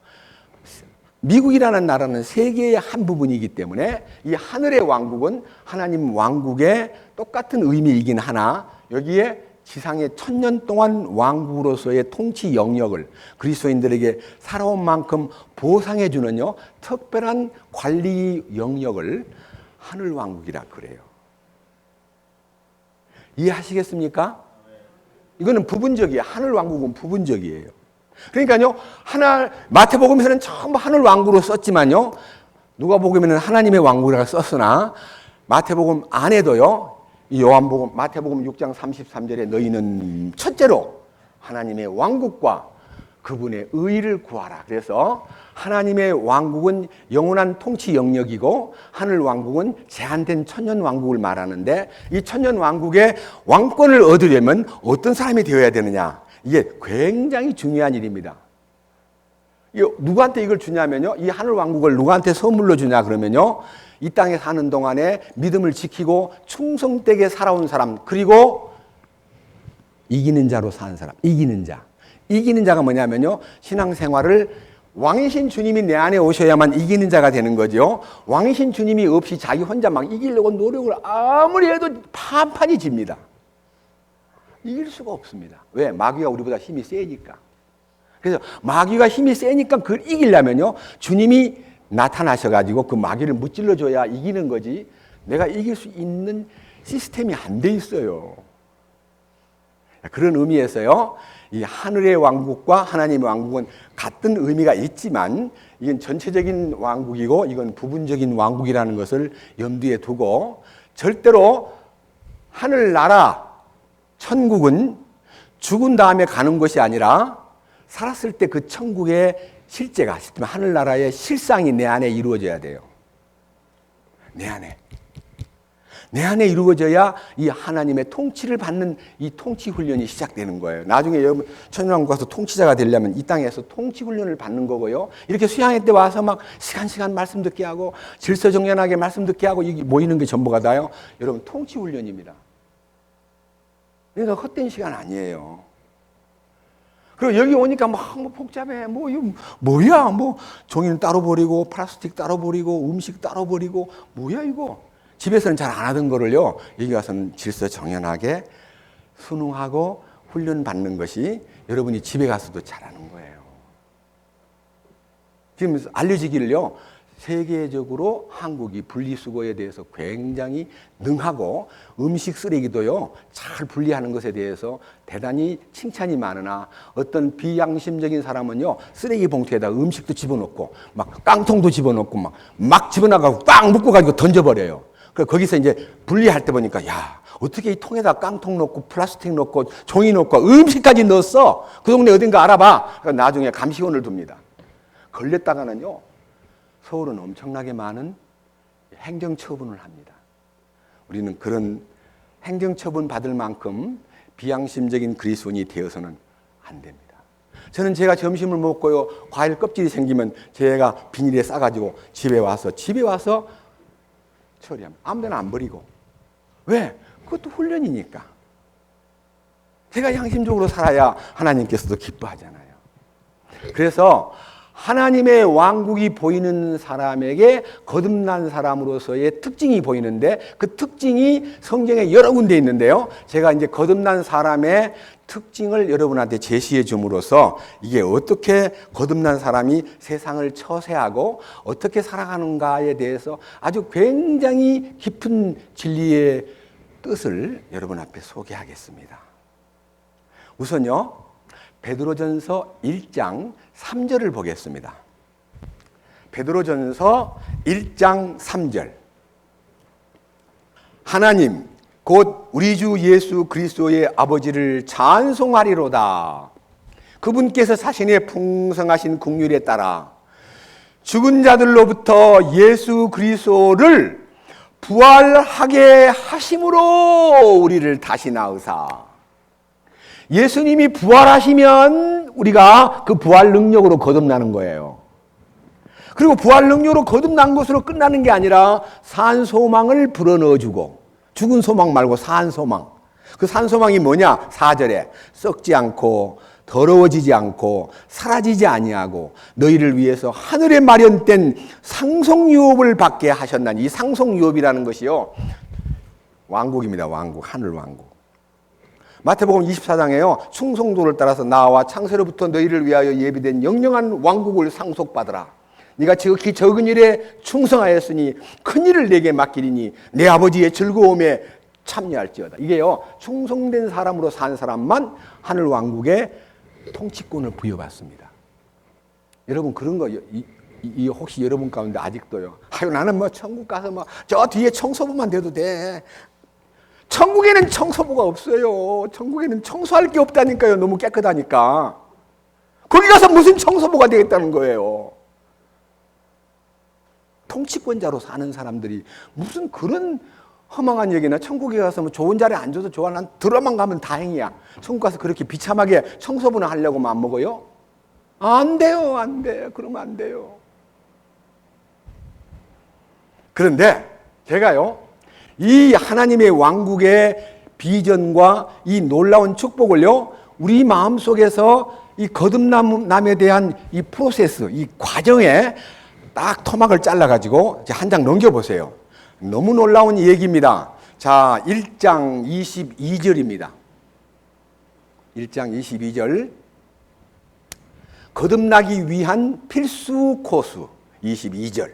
미국이라는 나라는 세계의 한 부분이기 때문에 이 하늘의 왕국은 하나님 왕국의 똑같은 의미이긴 하나 여기에 지상의 1000년 동안 왕국으로서의 통치 영역을 그리스도인들에게 살아온 만큼 보상해 주는요 특별한 관리 영역을 하늘 왕국이라 그래요. 이해하시겠습니까? 이거는 부분적이에요. 하늘 왕국은 부분적이에요. 그러니까요 마태복음에서는 전부 하늘 왕국으로 썼지만요 누가복음에는 하나님의 왕국이라고 썼으나 마태복음 안에도요 이 요한복음, 마태복음 6장 33절에 너희는 첫째로 하나님의 왕국과 그분의 의를 구하라. 그래서 하나님의 왕국은 영원한 통치 영역이고 하늘 왕국은 제한된 천년 왕국을 말하는데 이 천년 왕국의 왕권을 얻으려면 어떤 사람이 되어야 되느냐. 이게 굉장히 중요한 일입니다. 누구한테 이걸 주냐면요. 이 하늘 왕국을 누구한테 선물로 주냐 그러면요. 이 땅에 사는 동안에 믿음을 지키고 충성되게 살아온 사람 그리고 이기는 자로 사는 사람. 이기는 자. 이기는 자가 뭐냐면요. 신앙생활을 왕이신 주님이 내 안에 오셔야만 이기는 자가 되는 거죠. 왕이신 주님이 없이 자기 혼자 막 이기려고 노력을 아무리 해도 판판이 집니다. 이길 수가 없습니다. 왜? 마귀가 우리보다 힘이 세니까. 그래서 마귀가 힘이 세니까 그걸 이기려면요. 주님이 나타나셔가지고 그 마귀를 무찔러줘야 이기는 거지 내가 이길 수 있는 시스템이 안 돼 있어요. 그런 의미에서요. 이 하늘의 왕국과 하나님의 왕국은 같은 의미가 있지만 이건 전체적인 왕국이고 이건 부분적인 왕국이라는 것을 염두에 두고 절대로 하늘나라 천국은 죽은 다음에 가는 것이 아니라 살았을 때 그 천국의 실제가 하늘나라의 실상이 내 안에 이루어져야 돼요. 내 안에 이루어져야 이 하나님의 통치를 받는 이 통치 훈련이 시작되는 거예요. 나중에 여러분 천년왕국 가서 통치자가 되려면 이 땅에서 통치 훈련을 받는 거고요. 이렇게 수양회 때 와서 막 시간 말씀 듣게 하고 질서정연하게 말씀 듣게 하고 이게 모이는 게 전부가 다요. 여러분 통치 훈련입니다. 그러니까 헛된 시간 아니에요. 그리고 여기 오니까 뭐 복잡해. 뭐야. 종이는 따로 버리고, 플라스틱 따로 버리고, 음식 따로 버리고, 뭐야, 이거. 집에서는 잘 안 하던 거를요, 여기 와서는 질서 정연하게 순응하고 훈련받는 것이 여러분이 집에 가서도 잘하는 거예요. 지금 알려지기를요, 세계적으로 한국이 분리수거에 대해서 굉장히 능하고 음식 쓰레기도요 잘 분리하는 것에 대해서 대단히 칭찬이 많으나 어떤 비양심적인 사람은요 쓰레기 봉투에다 음식도 집어넣고 막 깡통도 집어넣고 막 집어나가고 꽉 묶어가지고 던져버려요. 그래서 거기서 이제 분리할 때 보니까 야 어떻게 이 통에다 깡통 넣고 플라스틱 넣고 종이 넣고 음식까지 넣었어. 그 동네 어딘가 알아봐. 그러니까 나중에 감시원을 둡니다. 걸렸다가는요 서울은 엄청나게 많은 행정처분을 합니다. 우리는 그런 행정처분 받을 만큼 비양심적인 그리스도인이 되어서는 안 됩니다. 저는 제가 점심을 먹고요 과일 껍질이 생기면 제가 비닐에 싸가지고 집에 와서 처리합니다. 아무데나 안 버리고. 왜? 그것도 훈련이니까. 제가 양심적으로 살아야 하나님께서도 기뻐하잖아요. 그래서 하나님의 왕국이 보이는 사람에게 거듭난 사람으로서의 특징이 보이는데 그 특징이 성경에 여러 군데 있는데요. 제가 이제 거듭난 사람의 특징을 여러분한테 제시해 줌으로써 이게 어떻게 거듭난 사람이 세상을 처세하고 어떻게 살아가는가에 대해서 아주 굉장히 깊은 진리의 뜻을 여러분 앞에 소개하겠습니다. 우선요. 베드로전서 1장 3절을 보겠습니다. 베드로전서 1장 3절. 하나님 곧 우리 주 예수 그리스도의 아버지를 찬송하리로다. 그분께서 자신의 풍성하신 긍휼에 따라 죽은 자들로부터 예수 그리스도를 부활하게 하심으로 우리를 다시 낳으사. 예수님이 부활하시면 우리가 그 부활 능력으로 거듭나는 거예요. 그리고 부활 능력으로 거듭난 것으로 끝나는 게 아니라 산 소망을 불어넣어주고 죽은 소망 말고 산 소망. 그 산 소망이 뭐냐? 4절에 썩지 않고 더러워지지 않고 사라지지 아니하고 너희를 위해서 하늘에 마련된 상속유업을 받게 하셨나니 이 상속유업이라는 것이요 왕국입니다. 왕국, 하늘 왕국. 마태복음 24장에요. 충성도를 따라서 나와 창세로부터 너희를 위하여 예비된 영영한 왕국을 상속받으라. 네가 지극히 적은 일에 충성하였으니 큰 일을 내게 맡기리니 내 아버지의 즐거움에 참여할지어다. 이게요, 충성된 사람으로 산 사람만 하늘 왕국의 통치권을 부여받습니다. 여러분, 그런 거 혹시 여러분 가운데 아직도요, 아유 나는 뭐 천국 가서 뭐 저 뒤에 청소부만 돼도 돼. 천국에는 청소부가 없어요. 천국에는 청소할 게 없다니까요. 너무 깨끗하니까. 거기 가서 무슨 청소부가 되겠다는 거예요. 통치권자로 사는 사람들이 무슨 그런 허망한 얘기나, 천국에 가서 뭐 좋은 자리에 앉아서 좋아, 난 들어만 가면 다행이야. 천국 가서 그렇게 비참하게 청소부나 하려고 마음 먹어요? 안 돼요, 안 돼요. 그러면 안 돼요. 그런데 제가요, 이 하나님의 왕국의 비전과 이 놀라운 축복을요, 우리 마음속에서 이 거듭남에 대한 이 프로세스, 이 과정에 딱 토막을 잘라가지고 한 장 넘겨보세요. 너무 놀라운 얘기입니다. 자, 1장 22절입니다. 1장 22절. 거듭나기 위한 필수 코스. 22절.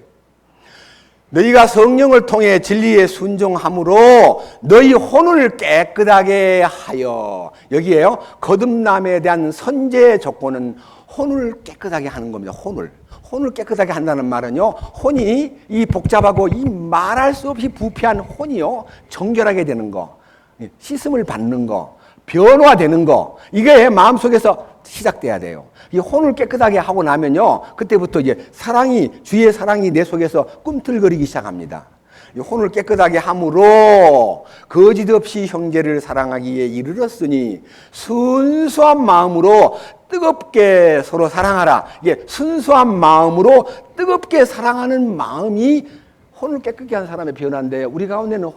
너희가 성령을 통해 진리에 순종함으로 너희 혼을 깨끗하게 하여. 여기에요, 거듭남에 대한 선제 조건은 혼을 깨끗하게 하는 겁니다. 혼을 깨끗하게 한다는 말은요, 혼이 이 복잡하고 이 말할 수 없이 부패한 혼이요, 정결하게 되는 거, 씻음을 받는 거, 변화되는 거, 이게 마음속에서 시작돼야 돼요. 이 혼을 깨끗하게 하고 나면요, 그때부터 이제 주의 사랑이 내 속에서 꿈틀거리기 시작합니다. 이 혼을 깨끗하게 함으로 거짓 없이 형제를 사랑하기에 이르렀으니 순수한 마음으로 뜨겁게 서로 사랑하라. 이게 순수한 마음으로 뜨겁게 사랑하는 마음이 혼을 깨끗게 한 사람의 변화인데, 우리 가운데는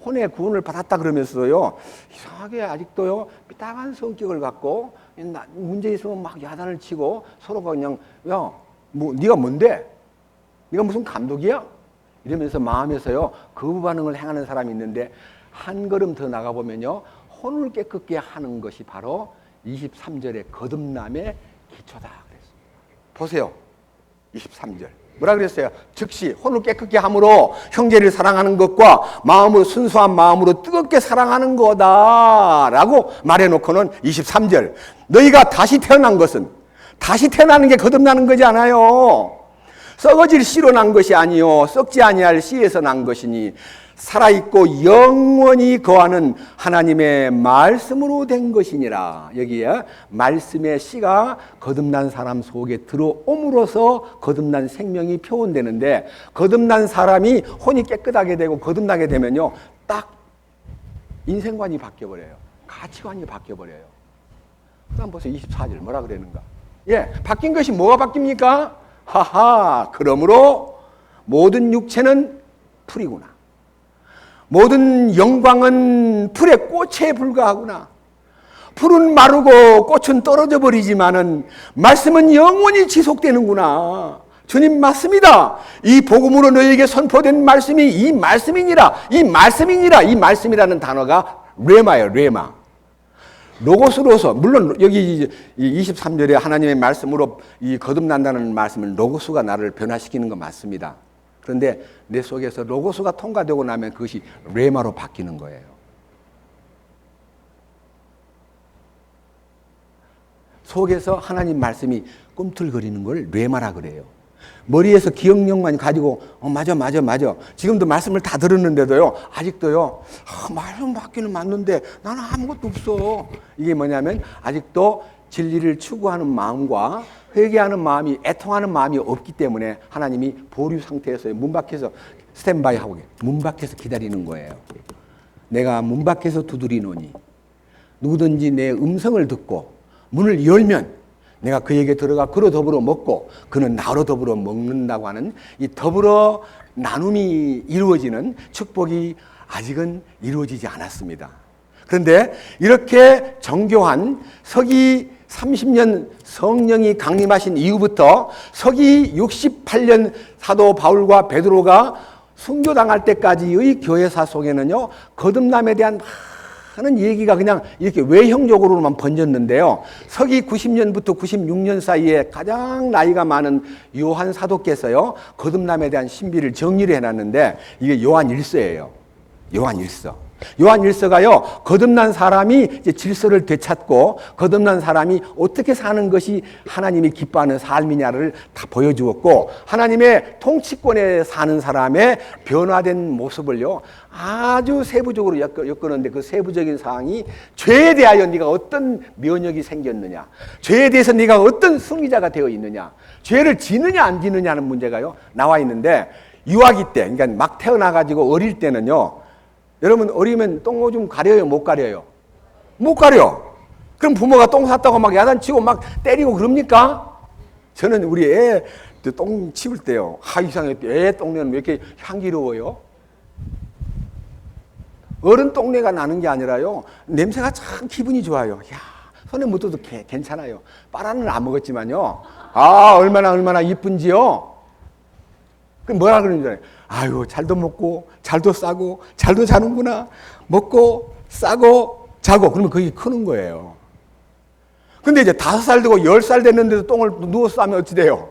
혼의 구원을 받았다 그러면서요, 이상하게 아직도요, 삐딱한 성격을 갖고 문제 있으면 막 야단을 치고 서로가 그냥, 야, 뭐 네가 뭔데? 네가 무슨 감독이야? 이러면서 마음에서요, 거부 반응을 행하는 사람이 있는데, 한 걸음 더 나가보면요, 혼을 깨끗게 하는 것이 바로 23절의 거듭남의 기초다 그랬습니다. 보세요. 23절. 뭐라 그랬어요? 즉시 혼을 깨끗게 함으로 형제를 사랑하는 것과 마음으로, 순수한 마음으로 뜨겁게 사랑하는 거다라고 말해놓고는 23절. 너희가 다시 태어난 것은, 다시 태어나는 게 거듭나는 거지 않아요. 썩어질 씨로 난 것이 아니요 썩지 아니할 씨에서 난 것이니 살아있고 영원히 거하는 하나님의 말씀으로 된 것이니라. 여기에 말씀의 씨가 거듭난 사람 속에 들어옴으로써 거듭난 생명이 표현되는데, 거듭난 사람이 혼이 깨끗하게 되고 거듭나게 되면요, 딱 인생관이 바뀌어버려요. 가치관이 바뀌어버려요. 그다음 보세요. 24절 뭐라 그러는가? 예, 바뀐 것이 뭐가 바뀝니까? 하하, 그러므로 모든 육체는 풀이구나. 모든 영광은 풀의 꽃에 불과하구나. 풀은 마르고 꽃은 떨어져 버리지만은 말씀은 영원히 지속되는구나. 주님 맞습니다. 이 복음으로 너희에게 선포된 말씀이 이 말씀이니라. 이 말씀이니라. 이 말씀이라는 단어가 레마예요. 레마. 로고스로서, 물론 여기 23절에 하나님의 말씀으로 이 거듭난다는 말씀은 로고스가 나를 변화시키는 거 맞습니다. 그런데 내 속에서 로고스가 통과되고 나면 그것이 레마로 바뀌는 거예요. 속에서 하나님 말씀이 꿈틀거리는 걸 레마라 그래요. 머리에서 기억력만 가지고 맞아 지금도 말씀을 다 들었는데도요, 아직도요, 말씀 맞기는 맞는데 나는 아무것도 없어. 이게 뭐냐면 아직도 진리를 추구하는 마음과 회개하는 마음이, 애통하는 마음이 없기 때문에 하나님이 보류 상태에서 문 밖에서 스탠바이 하고 문 밖에서 기다리는 거예요. 내가 문 밖에서 두드리노니 누구든지 내 음성을 듣고 문을 열면 내가 그에게 들어가 그로 더불어 먹고 그는 나로 더불어 먹는다고 하는 이 더불어 나눔이 이루어지는 축복이 아직은 이루어지지 않았습니다. 그런데 이렇게 정교한 서기 30년 성령이 강림하신 이후부터 서기 68년 사도 바울과 베드로가 순교당할 때까지의 교회사 속에는요, 거듭남에 대한 하는 얘기가 그냥 이렇게 외형적으로만 번졌는데요. 서기 90년부터 96년 사이에 가장 나이가 많은 요한 사도께서요, 거듭남에 대한 신비를 정리를 해놨는데, 이게 요한 1서예요. 요한 1서. 요한 1서가요, 거듭난 사람이 이제 질서를 되찾고, 거듭난 사람이 어떻게 사는 것이 하나님이 기뻐하는 삶이냐를 다 보여주었고, 하나님의 통치권에 사는 사람의 변화된 모습을요, 아주 세부적으로 엮었는데, 그 세부적인 사항이 죄에 대하여 네가 어떤 면역이 생겼느냐, 죄에 대해서 네가 어떤 승리자가 되어 있느냐, 죄를 지느냐 안 지느냐는 문제가요, 나와 있는데, 유아기 때, 그러니까 막 태어나가지고 어릴 때는요, 여러분 어리면 똥오줌 가려요, 못 가려요? 못 가려. 그럼 부모가 똥 쌌다고 막 야단치고 막 때리고 그럽니까? 저는 우리 애 똥 치울 때요, 이상해, 애 똥내는 왜 이렇게 향기로워요? 어른 똥내가 나는 게 아니라요, 냄새가 참 기분이 좋아요. 야, 손에 묻어도 괜찮아요. 빨아는 안 먹었지만요, 얼마나 이쁜지요. 그럼 뭐라 그러는 줄 알아요? 아유, 잘도 먹고 잘도 싸고 잘도 자는구나. 먹고 싸고 자고. 그러면 그게 크는 거예요. 근데 이제 5살 되고 10살 됐는데도 똥을 누워서 싸면 어찌 돼요?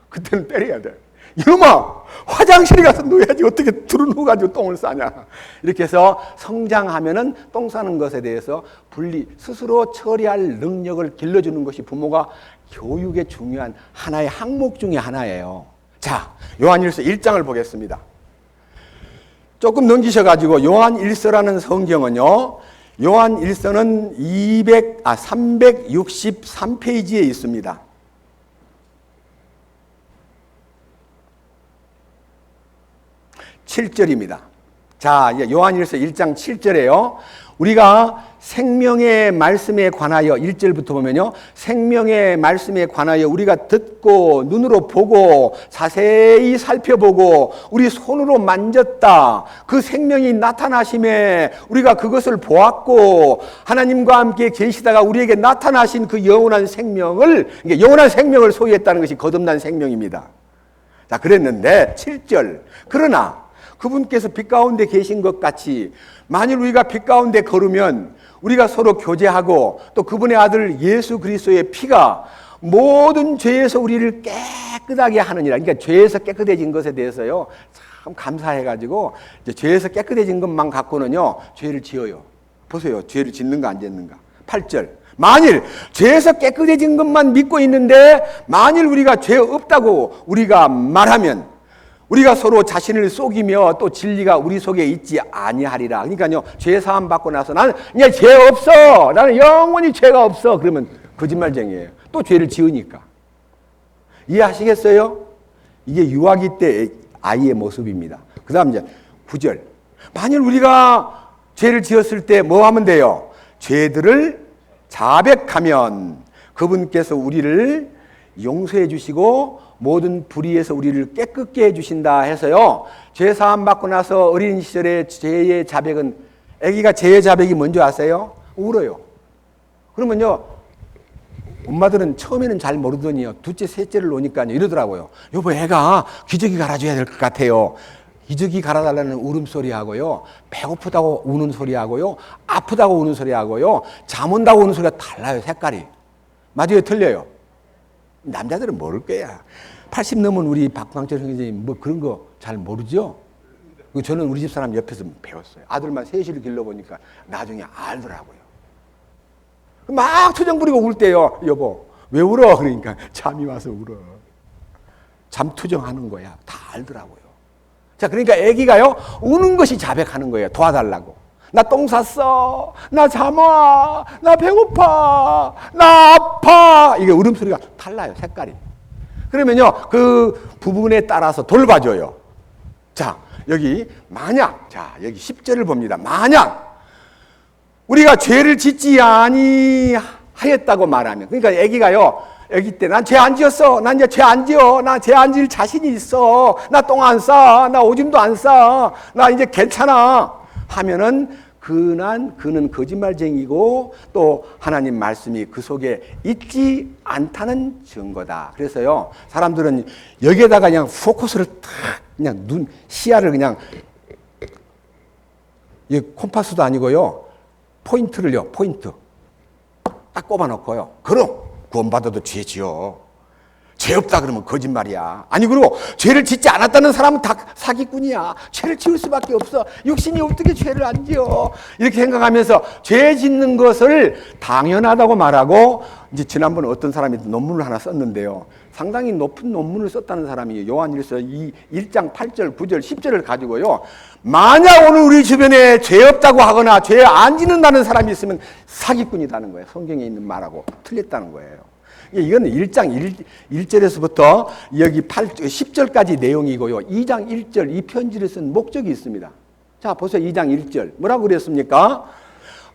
그때는 때려야 돼. 이놈아, 화장실에 가서 누워야지 어떻게 들어누워가지고 똥을 싸냐. 이렇게 해서 성장하면은 똥 싸는 것에 대해서 스스로 처리할 능력을 길러주는 것이 부모가 교육의 중요한 하나의 항목 중에 하나예요. 자, 요한 1서 1장을 보겠습니다. 조금 넘기셔가지고 요한 1서라는 성경은요, 요한 1서는 363페이지에 있습니다. 7절입니다. 자, 이제 요한 1서 1장 7절에요. 우리가 생명의 말씀에 관하여 1절부터 보면요, 생명의 말씀에 관하여 우리가 듣고 눈으로 보고 자세히 살펴보고 우리 손으로 만졌다. 그 생명이 나타나심에 우리가 그것을 보았고, 하나님과 함께 계시다가 우리에게 나타나신 그 영원한 생명을 소유했다는 것이 거듭난 생명입니다. 자, 그랬는데 7절, 그러나 그분께서 빛 가운데 계신 것 같이 만일 우리가 빛 가운데 걸으면 우리가 서로 교제하고, 또 그분의 아들 예수 그리스도의 피가 모든 죄에서 우리를 깨끗하게 하느니라. 그러니까 죄에서 깨끗해진 것에 대해서요, 참 감사해가지고 이제 죄에서 깨끗해진 것만 갖고는요, 죄를 지어요. 보세요, 죄를 짓는가 안 짓는가. 8절, 만일 죄에서 깨끗해진 것만 믿고 있는데 만일 우리가 죄 없다고 우리가 말하면 우리가 서로 자신을 속이며 또 진리가 우리 속에 있지 아니하리라. 그러니까요, 죄 사함 받고 나서 나는 이제 죄 없어, 나는 영원히 죄가 없어, 그러면 거짓말쟁이에요. 또 죄를 지으니까. 이해하시겠어요? 이게 유아기 때 아이의 모습입니다. 그 다음 이제 9절, 만일 우리가 죄를 지었을 때 뭐 하면 돼요? 죄들을 자백하면 그분께서 우리를 용서해 주시고 모든 불의에서 우리를 깨끗게 해주신다 해서요, 죄 사함 받고 나서 어린 시절에 죄의 자백은, 아기가 죄의 자백이 뭔지 아세요? 울어요. 그러면요, 엄마들은 처음에는 잘 모르더니요, 둘째 셋째를 놓으니까 이러더라고요. 여보, 애가 기저귀 갈아줘야 될 것 같아요. 기저귀 갈아달라는 울음소리하고요, 배고프다고 우는 소리하고요, 아프다고 우는 소리하고요, 잠 온다고 우는 소리가 달라요. 색깔이. 맞아요, 틀려요? 남자들은 모를 거야. 80 넘은 우리 박광철 선생님 뭐 그런 거 잘 모르죠? 저는 우리 집사람 옆에서 배웠어요. 아들만 셋을 길러보니까 나중에 알더라고요. 막 투정 부리고 울 때요. 여보, 왜 울어? 그러니까 잠이 와서 울어. 잠 투정하는 거야. 다 알더라고요. 자, 그러니까 애기가요, 우는 것이 자백하는 거예요. 도와달라고. 나 똥 쌌어. 나 잠 와. 나 배고파. 나 아파. 이게 울음소리가 달라요, 색깔이. 그러면요, 그 부분에 따라서 돌봐줘요. 자, 여기 만약, 자, 여기 10절을 봅니다. 만약 우리가 죄를 짓지 아니하였다고 말하면, 그러니까 애기가요, 애기 때 난 죄 안 지었어. 난 이제 죄 안 지어. 나 죄 안 지을 자신이 있어. 나 똥 안 싸. 나 오줌도 안 싸. 나 이제 괜찮아. 하면은 그는 거짓말쟁이고 또 하나님 말씀이 그 속에 있지 않다는 증거다. 그래서요, 사람들은 여기에다가 그냥 포커스를 탁, 시야를 그냥, 이 콤파스도 아니고요, 포인트를요, 포인트. 딱 꼽아놓고요. 그럼 구원받아도 죄 지어. 죄 없다 그러면 거짓말이야. 아니, 그리고 죄를 짓지 않았다는 사람은 다 사기꾼이야. 죄를 지을 수밖에 없어. 육신이 어떻게 죄를 안 지어. 이렇게 생각하면서 죄 짓는 것을 당연하다고 말하고, 이제 지난번에 어떤 사람이 논문을 하나 썼는데요. 상당히 높은 논문을 썼다는 사람이 요한일서 1장 8절, 9절, 10절을 가지고요. 만약 오늘 우리 주변에 죄 없다고 하거나 죄 안 짓는다는 사람이 있으면 사기꾼이라는 거예요. 성경에 있는 말하고 틀렸다는 거예요. 이건 1장 1절에서부터 여기 10절까지 내용이고요. 2장 1절 이 편지를 쓴 목적이 있습니다. 자, 보세요. 2장 1절. 뭐라고 그랬습니까?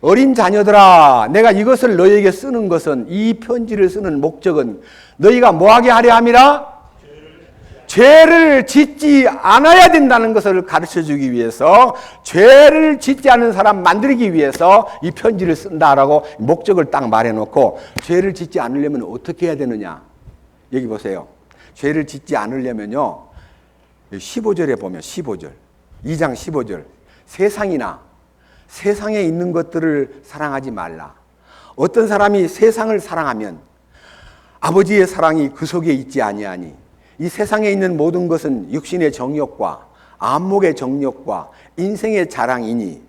어린 자녀들아, 내가 이것을 너희에게 쓰는 것은, 이 편지를 쓰는 목적은 너희가 뭐하게 하려 함이라? 죄를 짓지 않아야 된다는 것을 가르쳐주기 위해서, 죄를 짓지 않은 사람 만들기 위해서 이 편지를 쓴다라고 목적을 딱 말해놓고, 죄를 짓지 않으려면 어떻게 해야 되느냐? 여기 보세요. 죄를 짓지 않으려면요, 15절에 보면 15절, 2장 15절, 세상에 있는 것들을 사랑하지 말라. 어떤 사람이 세상을 사랑하면 아버지의 사랑이 그 속에 있지 아니하니, 이 세상에 있는 모든 것은 육신의 정욕과 안목의 정욕과 인생의 자랑이니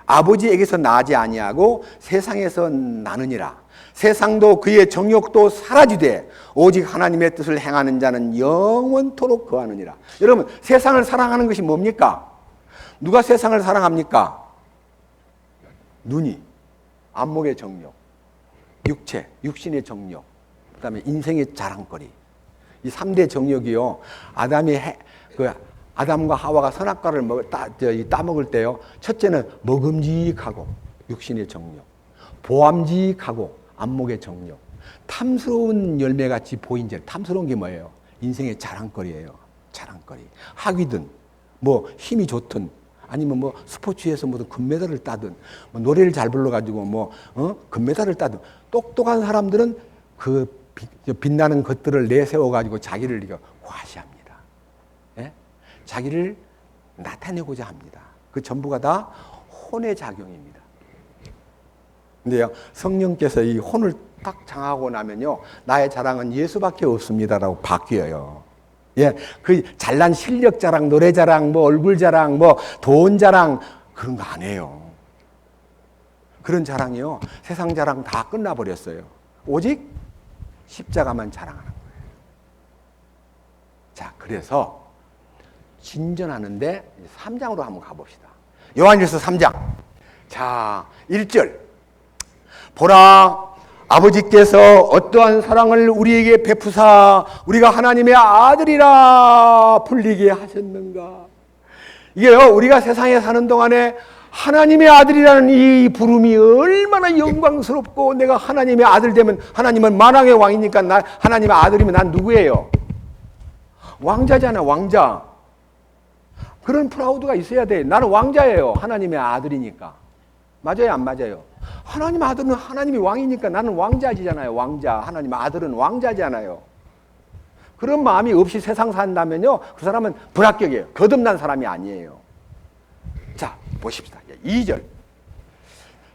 아버지에게서 나지 아니하고 세상에서 나느니라. 세상도 그의 정욕도 사라지되 오직 하나님의 뜻을 행하는 자는 영원토록 거하느니라. 여러분, 세상을 사랑하는 것이 뭡니까? 누가 세상을 사랑합니까? 눈이, 안목의 정욕, 육체, 육신의 정욕, 그 다음에 인생의 자랑거리. 이 3대 정욕이요. 아담과 하와가 선악과를 따먹을 때요. 첫째는 먹음직하고 육신의 정욕, 보암직하고 안목의 정욕, 탐스러운 열매같이 보인 죄. 탐스러운 게 뭐예요? 인생의 자랑거리예요. 자랑거리. 학위든 뭐 힘이 좋든 아니면 뭐 스포츠에서 무슨 금메달을 따든 뭐 노래를 잘 불러가지고 금메달을 따든 똑똑한 사람들은 그 빛나는 것들을 내세워가지고 자기를 이렇게 과시합니다. 예? 자기를 나타내고자 합니다. 그 전부가 다 혼의 작용입니다. 근데요, 성령께서 이 혼을 딱 장하고 나면요, 나의 자랑은 예수밖에 없습니다라고 바뀌어요. 예, 그 잘난 실력 자랑, 노래 자랑, 뭐 얼굴 자랑, 뭐 돈 자랑 그런 거 안 해요. 그런 자랑이요, 세상 자랑 다 끝나버렸어요. 오직 십자가만 자랑하는 거예요. 자, 그래서 진전하는데 3장으로 한번 가봅시다. 요한일서 3장. 자, 1절. 보라, 아버지께서 어떠한 사랑을 우리에게 베푸사 우리가 하나님의 아들이라 불리게 하셨는가. 이게요, 우리가 세상에 사는 동안에 하나님의 아들이라는 이 부름이 얼마나 영광스럽고, 내가 하나님의 아들 되면 하나님은 만왕의 왕이니까 하나님의 아들이면 난 누구예요? 왕자잖아, 왕자. 그런 프라우드가 있어야 돼. 나는 왕자예요. 하나님의 아들이니까. 맞아요, 안 맞아요? 하나님의 아들은 하나님이 왕이니까 나는 왕자지잖아요. 왕자. 하나님의 아들은 왕자잖아요. 그런 마음이 없이 세상 산다면요, 그 사람은 불합격이에요. 거듭난 사람이 아니에요. 자, 보십시다. 2절.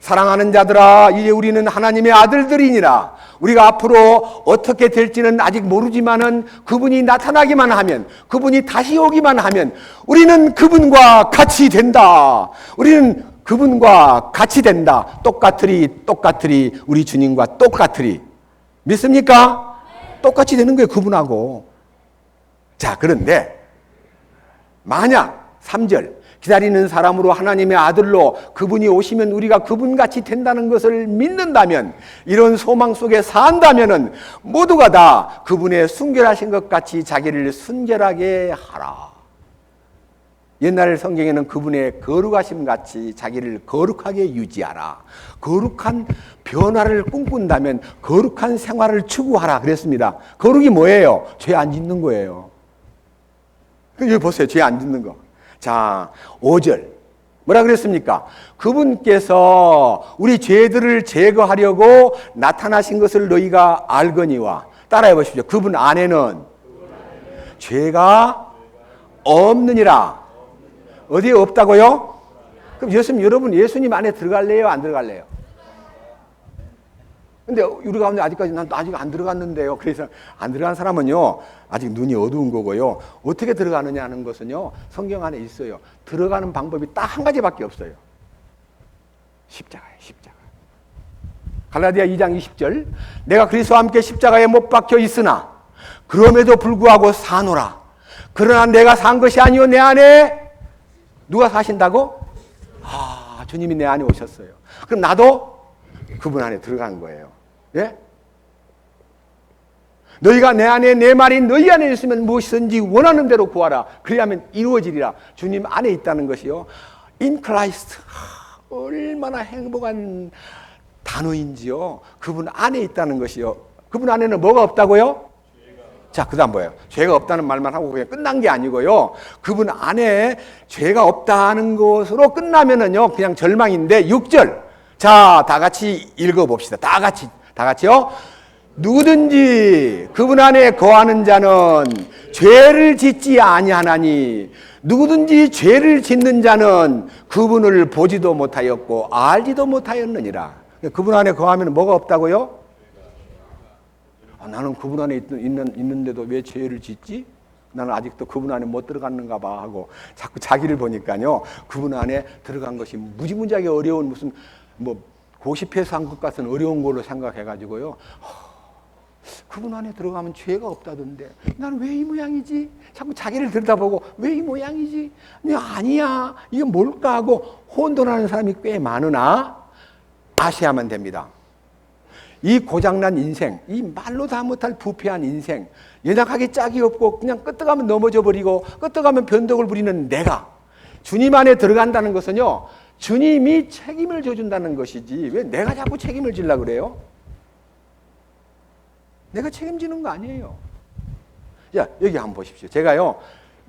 사랑하는 자들아, 이제 우리는 하나님의 아들들이니라. 우리가 앞으로 어떻게 될지는 아직 모르지만은 그분이 나타나기만 하면, 그분이 다시 오기만 하면 우리는 그분과 같이 된다. 우리는 그분과 같이 된다. 똑같으리 우리 주님과 똑같으리. 믿습니까? 똑같이 되는 거예요, 그분하고. 자, 그런데 만약 3절 기다리는 사람으로 하나님의 아들로 그분이 오시면 우리가 그분같이 된다는 것을 믿는다면, 이런 소망 속에 산다면은 모두가 다 그분의 순결하신 것 같이 자기를 순결하게 하라. 옛날 성경에는 그분의 거룩하심 같이 자기를 거룩하게 유지하라. 거룩한 변화를 꿈꾼다면 거룩한 생활을 추구하라 그랬습니다. 거룩이 뭐예요? 죄 안 짓는 거예요. 여기 보세요. 죄 안 짓는 거. 자, 5절. 뭐라 그랬습니까? 그분께서 우리 죄들을 제거하려고 나타나신 것을 너희가 알거니와. 따라해 보십시오. 그분 안에는 죄가 없느니라. 어디에 없다고요? 그럼 여러분 예수님 안에 들어갈래요? 안 들어갈래요? 근데 우리 가운데 아직까지 난 아직 안 들어갔는데요. 그래서 안 들어간 사람은요, 아직 눈이 어두운 거고요. 어떻게 들어가느냐 하는 것은요, 성경 안에 있어요. 들어가는 방법이 딱 한 가지밖에 없어요. 십자가예요, 십자가. 갈라디아 2장 20절. 내가 그리스도와 함께 십자가에 못 박혀 있으나 그럼에도 불구하고 사노라. 그러나 내가 산 것이 아니요 내 안에 누가 사신다고? 주님이 내 안에 오셨어요. 그럼 나도 그분 안에 들어간 거예요. 예? 너희가 내 안에 내 말이 너희 안에 있으면 무엇이든지 원하는 대로 구하라. 그리하면 이루어지리라. 주님 안에 있다는 것이요. In Christ. 얼마나 행복한 단어인지요. 그분 안에 있다는 것이요. 그분 안에는 뭐가 없다고요? 자, 그 다음 뭐예요? 죄가 없다는 말만 하고 그냥 끝난 게 아니고요. 그분 안에 죄가 없다는 것으로 끝나면은요, 그냥 절망인데, 6절. 자, 다 같이 읽어봅시다. 다 같이요. 누구든지 그분 안에 거하는 자는 죄를 짓지 아니하나니, 누구든지 죄를 짓는 자는 그분을 보지도 못하였고 알지도 못하였느니라. 그분 안에 거하면 뭐가 없다고요? 나는 그분 안에 있는데도 왜 죄를 짓지? 나는 아직도 그분 안에 못 들어갔는가 봐 하고 자꾸 자기를 보니까요, 그분 안에 들어간 것이 무지무지하게 어려운 무슨 고시패스 한 것 같은 어려운 걸로 생각해가지고요, 그분 안에 들어가면 죄가 없다던데 나는 왜 이 모양이지? 자꾸 자기를 들여다보고 왜 이 모양이지? 아니야, 이게 뭘까 하고 혼돈하는 사람이 꽤 많으나 아셔야만 됩니다. 이 고장난 인생, 이 말로 다 못할 부패한 인생, 연약하게 짝이 없고 그냥 끄떡하면 넘어져 버리고 끄떡하면 변덕을 부리는 내가 주님 안에 들어간다는 것은요, 주님이 책임을 져준다는 것이지 왜 내가 자꾸 책임을 지려고 그래요? 내가 책임지는 거 아니에요. 자, 여기 한번 보십시오. 제가요,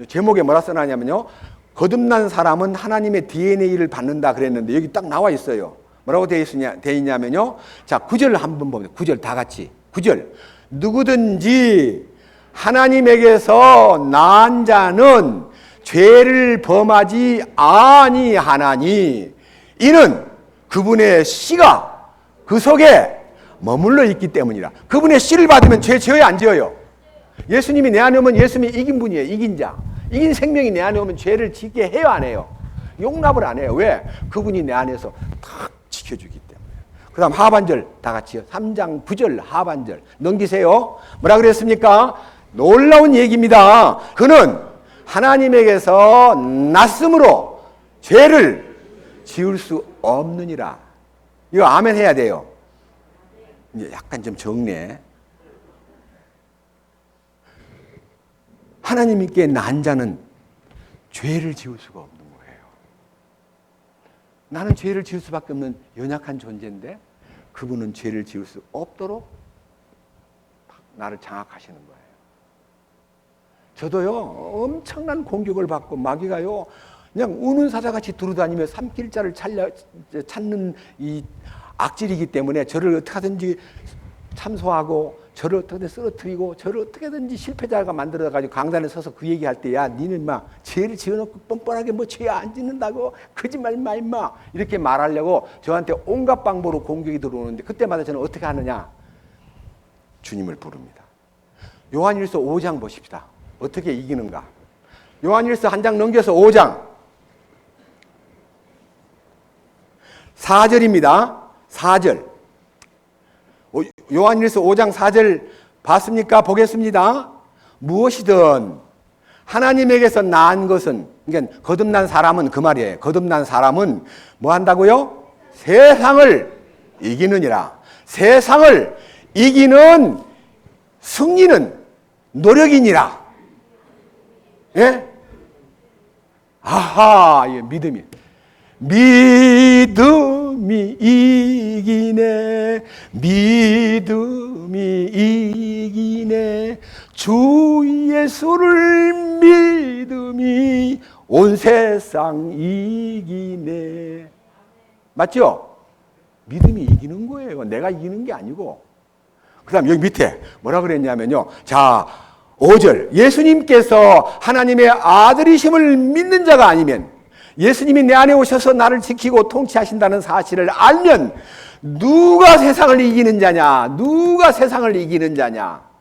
제목에 뭐라 써놨냐면요, 거듭난 사람은 하나님의 DNA를 받는다 그랬는데 여기 딱 나와 있어요. 뭐라고 되어 있냐면요, 자, 9절 한번 봅니다. 9절 다 같이. 9절. 누구든지 하나님에게서 난 자는 죄를 범하지 아니하나니 이는 그분의 씨가 그 속에 머물러 있기 때문이라. 그분의 씨를 받으면 죄 지어요, 안 지어요? 예수님이 내 안에 오면 예수님이 이긴 분이에요. 이긴 자. 이긴 생명이 내 안에 오면 죄를 짓게 해요, 안 해요? 용납을 안 해요. 왜? 그분이 내 안에서 탁 지켜주기 때문에. 그 다음 하반절 다 같이요. 3장 9절 하반절 넘기세요. 뭐라 그랬습니까? 놀라운 얘기입니다. 그는 하나님에게서 났으므로 죄를 지을 수 없느니라. 이거 아멘 해야 돼요. 이제 약간 좀 정리해. 하나님께 난 자는 죄를 지을 수가 없는 거예요. 나는 죄를 지을 수밖에 없는 연약한 존재인데 그분은 죄를 지을 수 없도록 나를 장악하시는 거예요. 저도요, 엄청난 공격을 받고 마귀가요, 그냥 우는 사자같이 두루다니며 삼킬자를 찾는 이 악질이기 때문에 저를 어떻게 하든지 참소하고 저를 어떻게든 쓰러뜨리고 저를 어떻게든지 실패자가 만들어가지고 강단에 서서 그 얘기할 때, 야, 니는 막 죄를 지어놓고 뻔뻔하게 뭐 죄 안 짓는다고 거짓말 마 임마 이렇게 말하려고 저한테 온갖 방법으로 공격이 들어오는데 그때마다 저는 어떻게 하느냐? 주님을 부릅니다. 요한일서 5장 보십시다. 어떻게 이기는가? 요한일서 한 장 넘겨서 5장 4절입니다. 4절. 요한일서 5장 4절 봤습니까? 보겠습니다. 무엇이든 하나님에게서 난 것은, 그러니까 거듭난 사람은 그 말이에요. 거듭난 사람은 뭐 한다고요? 세상을 이기느니라. 세상을 이기는 승리는 노력이니라. 예? 아하, 이 믿음이. 믿음이 이기네. 믿음이 이기네. 주 예수를 믿음이 온 세상 이기네. 맞죠? 믿음이 이기는 거예요. 내가 이기는 게 아니고. 그 다음 여기 밑에 뭐라 그랬냐면요. 자, 5절. 예수님께서 하나님의 아들이심을 믿는 자가 아니면 예수님이 내 안에 오셔서 나를 지키고 통치하신다는 사실을 알면 누가 세상을 이기는 자냐? 누가 세상을 이기는 자냐?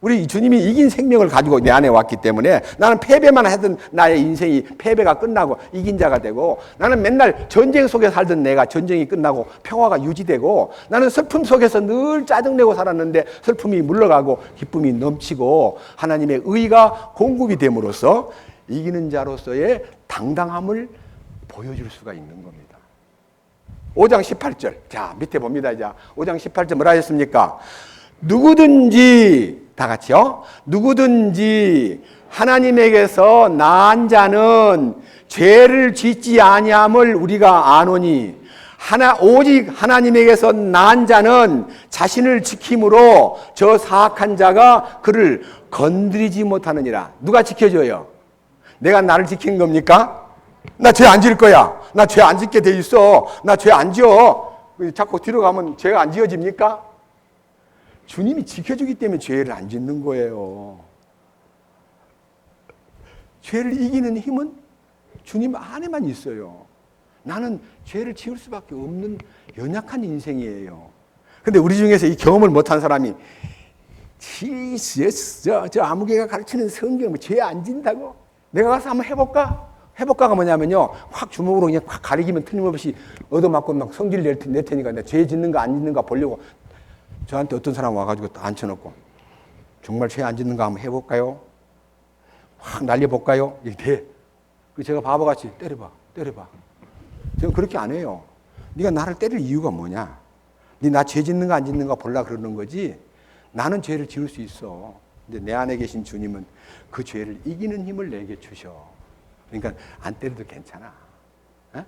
우리 주님이 이긴 생명을 가지고 내 안에 왔기 때문에 나는 패배만 하던 나의 인생이 패배가 끝나고 이긴 자가 되고, 나는 맨날 전쟁 속에 살던 내가 전쟁이 끝나고 평화가 유지되고, 나는 슬픔 속에서 늘 짜증내고 살았는데 슬픔이 물러가고 기쁨이 넘치고 하나님의 의가 공급이 됨으로써 이기는 자로서의 당당함을 보여줄 수가 있는 겁니다. 5장 18절. 자, 밑에 봅니다. 이제 5장 18절 뭐라 했습니까? 누구든지, 다 같이요. 누구든지 하나님에게서 난 자는 죄를 짓지 아니함을 우리가 아노니, 오직 하나님에게서 난 자는 자신을 지킴으로 저 사악한 자가 그를 건드리지 못하느니라. 누가 지켜줘요? 내가 나를 지킨 겁니까? 나 죄 안 지을 거야. 나 죄 안 짓게 돼 있어. 나 죄 안 지어. 자꾸 뒤로 가면 죄가 안 지어집니까? 주님이 지켜주기 때문에 죄를 안 짓는 거예요. 죄를 이기는 힘은 주님 안에만 있어요. 나는 죄를 지을 수밖에 없는 연약한 인생이에요. 근데 우리 중에서 이 경험을 못한 사람이 저 아무개가 가르치는 성경 죄 안 진다고? 내가 가서 한번 해볼까? 해볼까가 뭐냐면요, 확 주먹으로 그냥 확 가리기면 틀림없이 얻어맞고 막 성질 낼 테니까 내가 죄 짓는 거 안 짓는가 보려고 저한테 어떤 사람 와가지고 앉혀놓고 정말 죄 안 짓는가 한번 해볼까요? 확 날려볼까요? 이렇게 돼. 제가 바보같이 때려봐. 저는 그렇게 안 해요. 네가 나를 때릴 이유가 뭐냐? 네 나 죄 짓는가 안 짓는가 보려고 그러는 거지. 나는 죄를 지을 수 있어. 근데 내 안에 계신 주님은 그 죄를 이기는 힘을 내게 주셔. 그러니까 안 때려도 괜찮아. 에?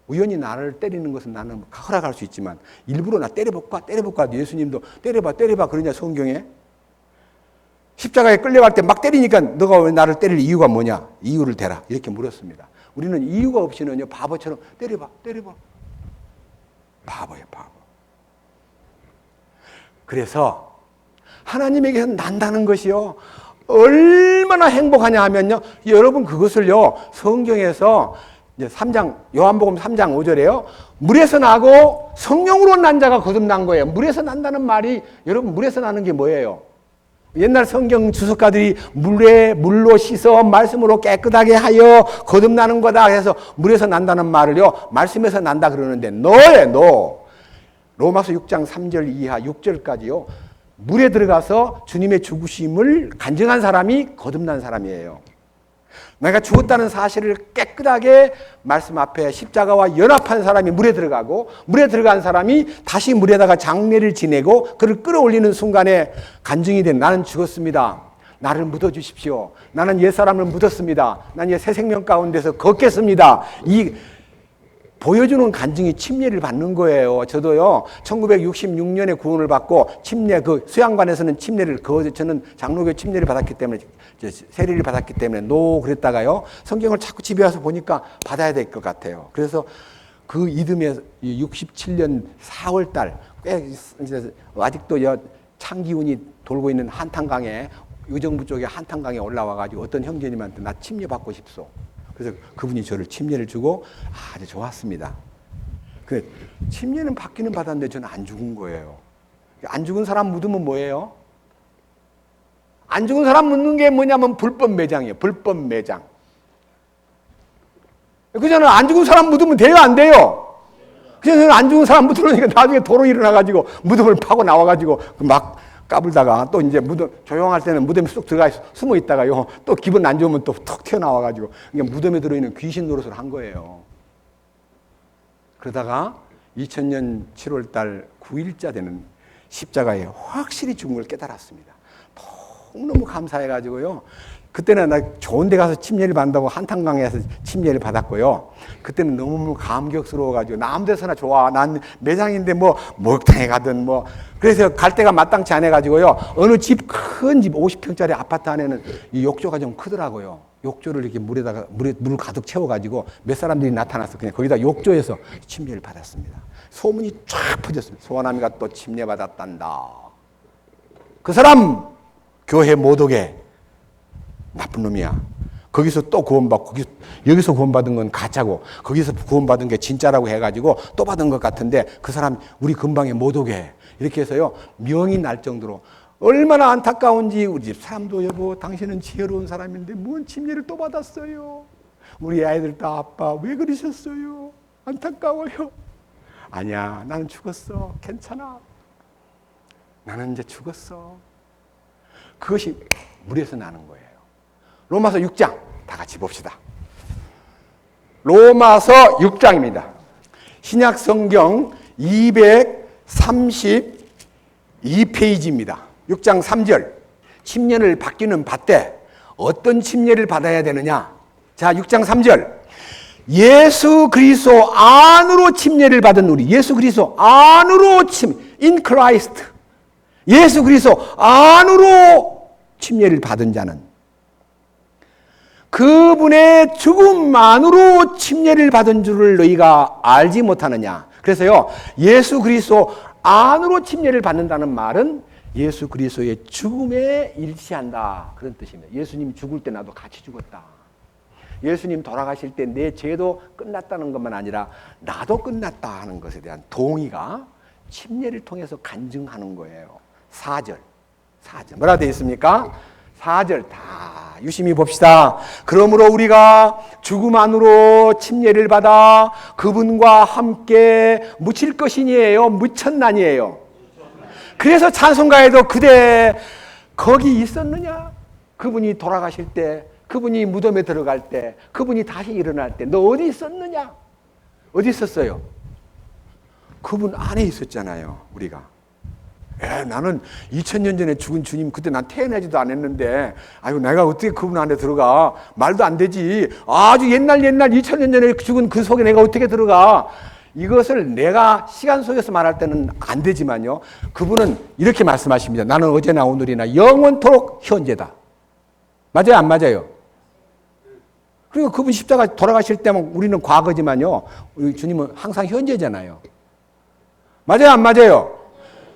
우연히 나를 때리는 것은 나는 허락할 수 있지만 일부러 나 때려볼까? 예수님도 때려봐 그러냐 성경에? 십자가에 끌려갈 때 막 때리니까 너가 왜 나를 때릴 이유가 뭐냐? 이유를 대라. 이렇게 물었습니다. 우리는 이유가 없이는요, 바보처럼 때려봐. 바보예요, 바보. 그래서 하나님에게서 난다는 것이요, 얼마나 행복하냐 하면요, 여러분 그것을요, 성경에서 이제 3장, 요한복음 3장 5절에요. 물에서 나고 성령으로 난 자가 거듭난 거예요. 물에서 난다는 말이, 여러분 물에서 나는 게 뭐예요? 옛날 성경 주석가들이 물로 씻어 말씀으로 깨끗하게 하여 거듭나는 거다 해서 물에서 난다는 말을요, 말씀에서 난다 그러는데 노예요. 로마서 6장 3절 이하 6절까지요. 물에 들어가서 주님의 죽으심을 간증한 사람이 거듭난 사람이에요. 내가 죽었다는 사실을 깨끗하게 말씀 앞에 십자가와 연합한 사람이 물에 들어가고, 물에 들어간 사람이 다시 물에다가 장례를 지내고 그를 끌어올리는 순간에 간증이 된, 나는 죽었습니다. 나를 묻어주십시오. 나는 옛사람을 묻었습니다. 난 이제 새 생명 가운데서 걷겠습니다. 이 보여주는 간증이 침례를 받는 거예요. 저도요, 1966년에 구원을 받고 침례, 그 수양관에서는 침례를, 저는 장로교 침례를 받았기 때문에, 세례를 받았기 때문에 그랬다가요, 성경을 자꾸 집에 와서 보니까 받아야 될 것 같아요. 그래서 그 이듬해 67년 4월 달, 꽤 이제 아직도 찬기운이 돌고 있는 한탄강에, 의정부 쪽에 한탄강에 올라와가지고 어떤 형제님한테 나 침례 받고 싶소. 그래서 그분이 저를 침례를 주고 아주 좋았습니다. 그 침례는 받기는 받았는데 저는 안 죽은 거예요. 안 죽은 사람 묻으면 뭐예요? 안 죽은 사람 묻는 게 뭐냐면 불법 매장이에요. 불법 매장. 그저는 안 죽은 사람 묻으면 돼요, 안 돼요? 그냥 안 죽은 사람 묻으니까 나중에 도로 일어나가지고 무덤을 파고 나와가지고 막 까불다가 또 이제 무덤, 조용할 때는 무덤에 쑥 들어가 숨어 있다가요, 또 기분 안 좋으면 또 턱 튀어나와가지고 그냥 무덤에 들어있는 귀신 노릇을 한 거예요. 그러다가 2000년 7월 달 9일자 되는 십자가에 확실히 죽은 걸 깨달았습니다. 너무 감사해가지고요. 그때는 나 좋은 데 가서 침례를 받는다고 한탄강에서 침례를 받았고요. 그때는 너무 감격스러워가지고 나 아무 데서나 좋아. 난 매장인데 뭐 목욕탕에 가든 뭐. 그래서 갈 데가 마땅치 않아가지고요. 어느 집, 큰 집 50평짜리 아파트 안에는 이 욕조가 좀 크더라고요. 욕조를 이렇게 물을 가득 채워가지고 몇 사람들이 나타나서 그냥 거기다 욕조에서 침례를 받았습니다. 소문이 쫙 퍼졌습니다. 소원아미가 또 침례 받았단다. 그 사람 교회 못 오게, 나쁜 놈이야. 거기서 또 구원받고 여기서 구원받은 건 가짜고 거기서 구원받은 게 진짜라고 해가지고 또 받은 것 같은데 그 사람 우리 근방에 못 오게 해. 이렇게 해서요 명이 날 정도로 얼마나 안타까운지 우리 집 사람도 여보 당신은 지혜로운 사람인데 뭔 침례를 또 받았어요. 우리 아이들 다 아빠 왜 그러셨어요? 안타까워요. 아니야 나는 죽었어. 괜찮아. 나는 이제 죽었어. 그것이 물에서 나는 거예요. 로마서 6장 다 같이 봅시다. 로마서 6장입니다. 신약 성경 232페이지입니다. 6장 3절. 침례를 받기는 받되 어떤 침례를 받아야 되느냐? 자, 6장 3절. 예수 그리스도 안으로 침례를 받은 우리, 예수 그리스도 안으로 in Christ. 예수 그리스도 안으로 침례를 받은 자는 그분의 죽음만으로 침례를 받은 줄을 너희가 알지 못하느냐. 그래서요, 예수 그리스도 안으로 침례를 받는다는 말은 예수 그리스도의 죽음에 일치한다. 그런 뜻입니다. 예수님 죽을 때 나도 같이 죽었다. 예수님 돌아가실 때 내 죄도 끝났다는 것만 아니라 나도 끝났다 하는 것에 대한 동의가 침례를 통해서 간증하는 거예요. 4절. 뭐라 되어 있습니까? 4절 다 유심히 봅시다. 그러므로 우리가 죽음 안으로 침례를 받아 그분과 함께 묻힐 것이니에요? 묻혔나니에요? 그래서 찬송가에도 그대 거기 있었느냐? 그분이 돌아가실 때, 그분이 무덤에 들어갈 때, 그분이 다시 일어날 때 너 어디 있었느냐? 어디 있었어요? 그분 안에 있었잖아요. 우리가. 나는 2000년 전에 죽은 주님 그때 난 태어나지도 않았는데 아유 내가 어떻게 그분 안에 들어가? 말도 안 되지. 아주 옛날 2000년 전에 죽은 그 속에 내가 어떻게 들어가? 이것을 내가 시간 속에서 말할 때는 안 되지만요. 그분은 이렇게 말씀하십니다. 나는 어제나 오늘이나 영원토록 현재다. 맞아요? 안 맞아요? 그리고 그분 십자가 돌아가실 때만 우리는 과거지만요. 우리 주님은 항상 현재잖아요. 맞아요? 안 맞아요?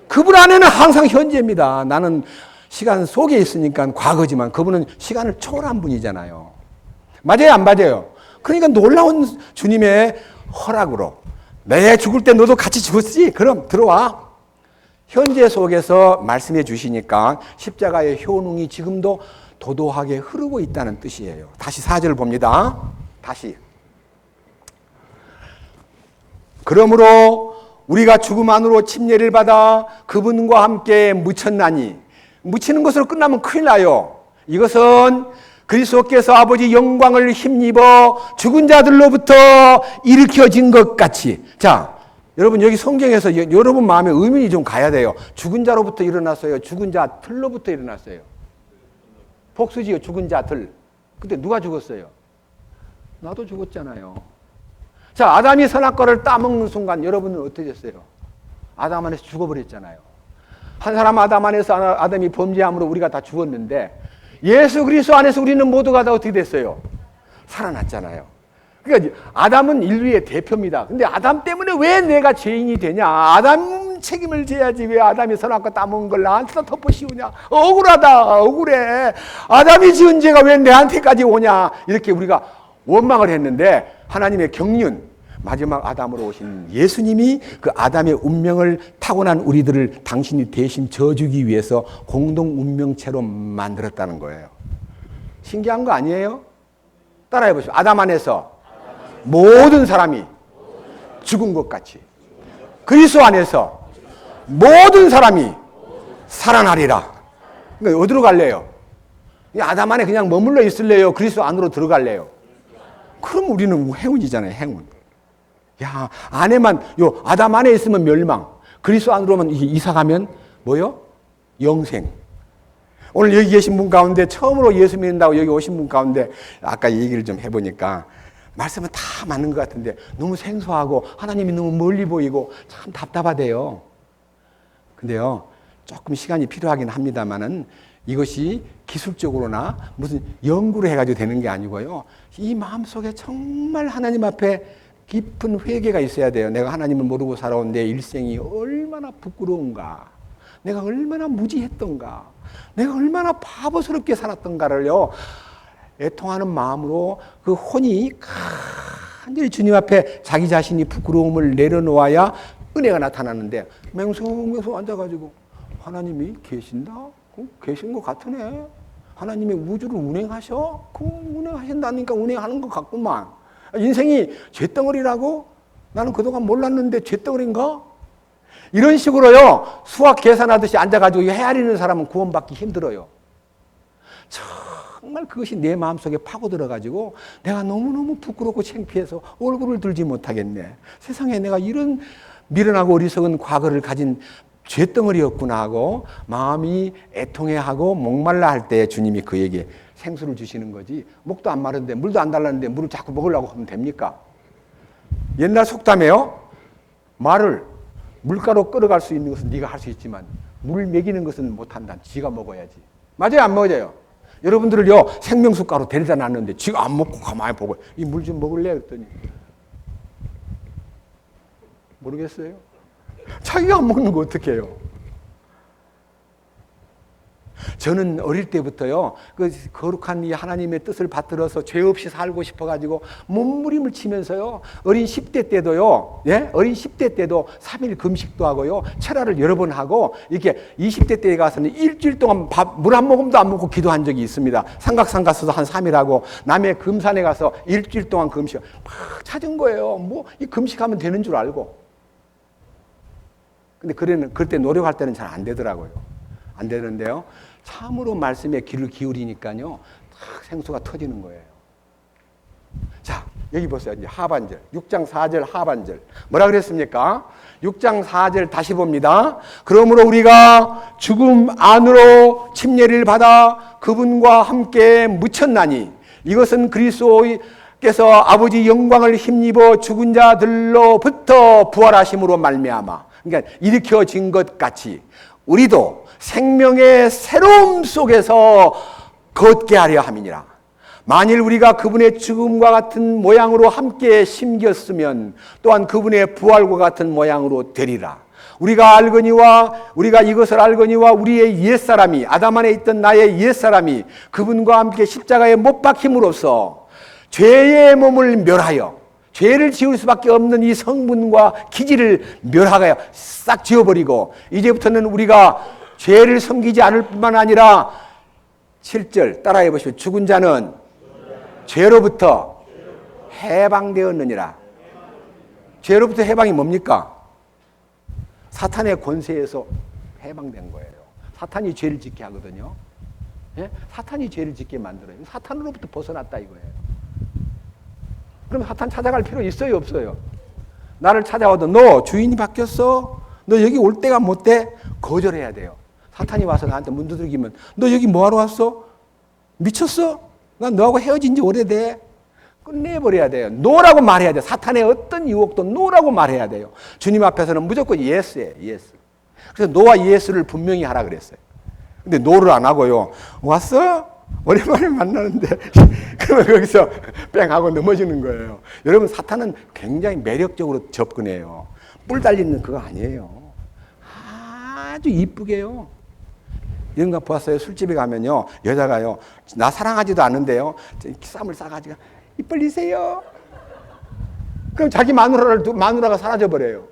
그분 안에는 항상 현재입니다. 나는 시간 속에 있으니까 과거지만 그분은 시간을 초월한 분이잖아요. 맞아요? 안 맞아요? 그러니까 놀라운 주님의 허락으로 내 죽을 때 너도 같이 죽었지? 그럼 들어와. 현재 속에서 말씀해 주시니까 십자가의 효능이 지금도 도도하게 흐르고 있다는 뜻이에요. 다시 4절 봅니다. 다시. 그러므로 우리가 죽음 안으로 침례를 받아 그분과 함께 묻혔나니, 묻히는 것으로 끝나면 큰일 나요. 이것은 그리스도께서 아버지 영광을 힘입어 죽은 자들로부터 일으켜진 것 같이. 자, 여러분 여기 성경에서 여러분 마음에 의문이 좀 가야 돼요. 죽은 자로부터 일어났어요? 죽은 자들로부터 일어났어요? 복수지요. 죽은 자들. 근데 누가 죽었어요? 나도 죽었잖아요. 자, 아담이 선악과를 따먹는 순간 여러분은 어떻게 됐어요? 아담 안에서 죽어버렸잖아요. 한 사람 아담 안에서 아담이 범죄함으로 우리가 다 죽었는데 예수 그리스도 안에서 우리는 모두가 다 어떻게 됐어요? 살아났잖아요. 그러니까 아담은 인류의 대표입니다. 근데 아담 때문에 왜 내가 죄인이 되냐? 아담 책임을 져야지. 왜 아담이 선악과 따먹은 걸 나한테다 덮어씌우냐? 억울하다. 억울해. 아담이 지은 죄가 왜 내한테까지 오냐? 이렇게 우리가 원망을 했는데 하나님의 경륜, 마지막 아담으로 오신 예수님이 그 아담의 운명을 타고난 우리들을 당신이 대신 져주기 위해서 공동 운명체로 만들었다는 거예요. 신기한 거 아니에요? 따라해 보시죠. 아담 안에서 모든 사람이 죽은 것 같이 그리스도 안에서 모든 사람이 살아나리라. 그러니까 어디로 갈래요? 아담 안에 그냥 머물러 있을래요? 그리스도 안으로 들어갈래요? 그럼 우리는 행운이잖아요. 행운. 야, 안에만 아담 안에 있으면 멸망, 그리스도 안으로만 이사 가면 뭐요? 영생. 오늘 여기 계신 분 가운데 처음으로 예수 믿는다고 여기 오신 분 가운데 아까 얘기를 좀 해보니까 말씀은 다 맞는 것 같은데 너무 생소하고 하나님이 너무 멀리 보이고 참 답답하대요. 근데요, 조금 시간이 필요하긴 합니다만은 이것이 기술적으로나 무슨 연구를 해가지고 되는 게 아니고요. 이 마음속에 정말 하나님 앞에 깊은 회개가 있어야 돼요. 내가 하나님을 모르고 살아온 내 일생이 얼마나 부끄러운가. 내가 얼마나 무지했던가. 내가 얼마나 바보스럽게 살았던가를요. 애통하는 마음으로 그 혼이 간절히 주님 앞에 자기 자신이 부끄러움을 내려놓아야 은혜가 나타나는데 맹성맹성 앉아가지고 하나님이 계신다? 계신 것 같으네. 하나님이 우주를 운행하셔? 운행하신다니까 운행하는 것 같구만. 인생이 쇳덩어리라고? 나는 그동안 몰랐는데 쇳덩어리인가? 이런 식으로요, 수학 계산하듯이 앉아가지고 헤아리는 사람은 구원받기 힘들어요. 정말 그것이 내 마음속에 파고들어가지고 내가 너무너무 부끄럽고 창피해서 얼굴을 들지 못하겠네. 세상에 내가 이런 미련하고 어리석은 과거를 가진 쇳덩어리였구나 하고 마음이 애통해하고 목말라 할 때 주님이 그에게 생수를 주시는 거지. 목도 안 마른데 물도 안 달라는데 물을 자꾸 먹으려고 하면 됩니까? 옛날 속담에요. 말을 물가로 끌어갈 수 있는 것은 네가 할 수 있지만 물 먹이는 것은 못한다. 지가 먹어야지. 맞아요? 안 먹어요? 여러분들을요 생명수가로 데려다 놨는데 지가 안 먹고 가만히 보고 이 물 좀 먹을래? 그랬더니 모르겠어요. 자기가 안 먹는 거 어떻게 해요? 저는 어릴 때부터요, 그 거룩한 이 하나님의 뜻을 받들어서 죄 없이 살고 싶어가지고 몸부림을 치면서요, 어린 10대 때도요, 예? 어린 10대 때도 3일 금식도 하고요, 철야를 여러 번 하고, 이렇게 20대 때에 가서는 일주일 동안 물 한 모금도 안 먹고 기도한 적이 있습니다. 삼각산 가서도 한 3일 하고, 남해 금산에 가서 일주일 동안 금식, 막 찾은 거예요. 뭐, 이 금식하면 되는 줄 알고. 근데 그때 노력할 때는 잘 안 되더라고요. 안 되는데요. 참으로 말씀에 귀를 기울이니까요. 탁 생수가 터지는 거예요. 자, 여기 보세요. 이제 하반절. 6장 4절 하반절. 뭐라 그랬습니까? 6장 4절 다시 봅니다. 그러므로 우리가 죽음 안으로 침례를 받아 그분과 함께 묻혔나니 이것은 그리스도께서 아버지 영광을 힘입어 죽은 자들로부터 부활하심으로 말미암아, 그러니까 일으켜진 것 같이 우리도 생명의 새로움 속에서 걷게 하려 함이니라. 만일 우리가 그분의 죽음과 같은 모양으로 함께 심겼으면 또한 그분의 부활과 같은 모양으로 되리라. 우리가 이것을 알거니와 우리의 옛사람이, 아담 안에 있던 나의 옛사람이 그분과 함께 십자가에 못 박힘으로써 죄의 몸을 멸하여 죄를 지을 수밖에 없는 이 성분과 기질을 멸하여 싹 지워버리고 이제부터는 우리가 죄를 섬기지 않을 뿐만 아니라 7절 따라해 보시오. 죽은 자는 죄로부터 해방되었느니라. 죄로부터 해방이 뭡니까? 사탄의 권세에서 해방된 거예요. 사탄이 죄를 짓게 하거든요. 예? 사탄이 죄를 짓게 만들어요. 사탄으로부터 벗어났다 이거예요. 그럼 사탄 찾아갈 필요 있어요, 없어요? 나를 찾아와도 너 주인이 바뀌었어? 너 여기 올 때가 못 돼? 거절해야 돼요. 사탄이 와서 나한테 문 두들기면 너 여기 뭐하러 왔어? 미쳤어? 난 너하고 헤어진 지 오래돼. 끝내버려야 돼요. 노라고 말해야 돼요. 사탄의 어떤 유혹도 노라고 말해야 돼요. 주님 앞에서는 무조건 예스예요. 예스. 그래서 노와 예스를 분명히 하라 그랬어요. 근데 노를 안 하고요. 왔어? 오랜만에 만나는데 그러면 거기서 뺑 하고 넘어지는 거예요. 여러분 사탄은 굉장히 매력적으로 접근해요. 뿔 달리는 그거 아니에요. 아주 이쁘게요. 이런 거 보았어요? 술집에 가면요, 여자가요, 나 사랑하지도 않는데요, 쌈을 싸가지고 입 벌리세요. 그럼 자기 마누라가 사라져버려요.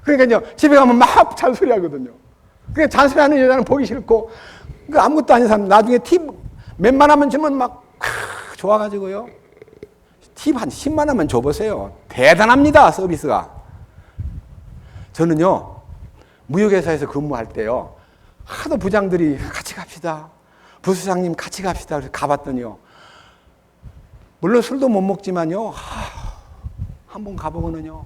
그러니까요, 집에 가면 막 잔소리 하거든요. 그러니까 잔소리하는 여자는 보기 싫고, 아무것도 아닌 사람 나중에 팁 몇만 원만 주면 막 좋아가지고요. 팁 한 10만 원만 줘보세요. 대단합니다, 서비스가. 저는요, 무역회사에서 근무할 때요, 하도 부장들이 같이 갑시다, 부수장님 같이 갑시다 그래서 가봤더니요, 물론 술도 못 먹지만요, 한번 가보고는요,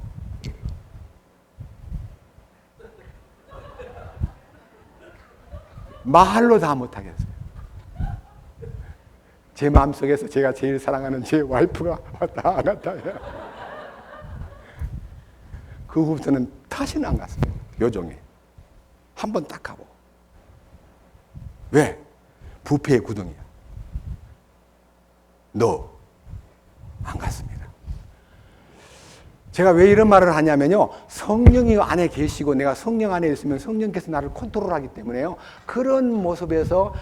말로 다 못하겠어요. 제 마음속에서 제가 제일 사랑하는 제 와이프가 왔다 안 왔다 해요. 그 후부터는 다시는 안 갔어요. 요정에 한 번 딱 가고. 왜? 부패의 구덩이야. 너 안 갔습니다. 제가 왜 이런 말을 하냐면요. 성령이 안에 계시고 내가 성령 안에 있으면 성령께서 나를 컨트롤하기 때문에요. 그런 모습에서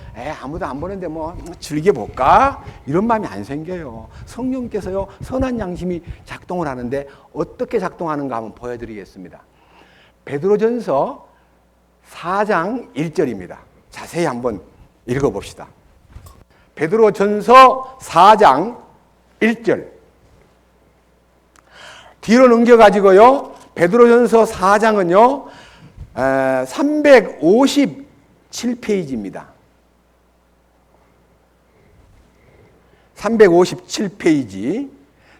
아무도 안 보는데 뭐 즐겨볼까? 이런 마음이 안 생겨요. 성령께서요. 선한 양심이 작동을 하는데 어떻게 작동하는가 한번 보여드리겠습니다. 베드로전서 4장 1절입니다. 자세히 한번 읽어봅시다. 베드로전서 4장 1절. 뒤로 넘겨가지고요. 베드로전서 4장은요. 357페이지입니다. 357페이지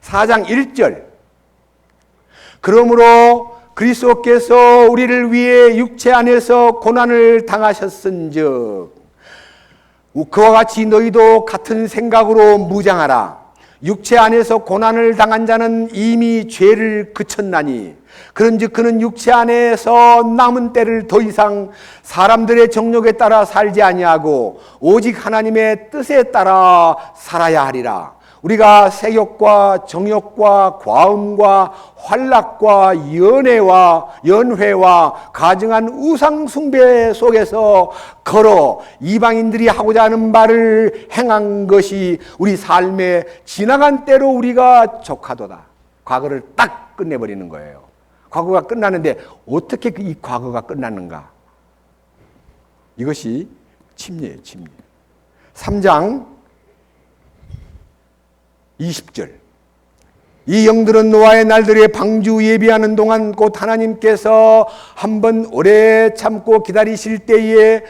4장 1절. 그러므로 그리스도께서 우리를 위해 육체 안에서 고난을 당하셨은즉 그와 같이 너희도 같은 생각으로 무장하라. 육체 안에서 고난을 당한 자는 이미 죄를 그쳤나니 그런즉 그는 육체 안에서 남은 때를 더 이상 사람들의 정욕에 따라 살지 아니하고 오직 하나님의 뜻에 따라 살아야 하리라. 우리가 세욕과 정욕과 과음과 환락과 연회와 가증한 우상 숭배 속에서 걸어 이방인들이 하고자 하는 말을 행한 것이 우리 삶의 지나간 때로 우리가 족하도다. 과거를 딱 끝내버리는 거예요. 과거가 끝나는데 어떻게 이 과거가 끝났는가? 이것이 침례예요, 침례. 3장 20절. 이 영들은 노아의 날들에 방주 예비하는 동안 곧 하나님께서 한번 오래 참고 기다리실 때에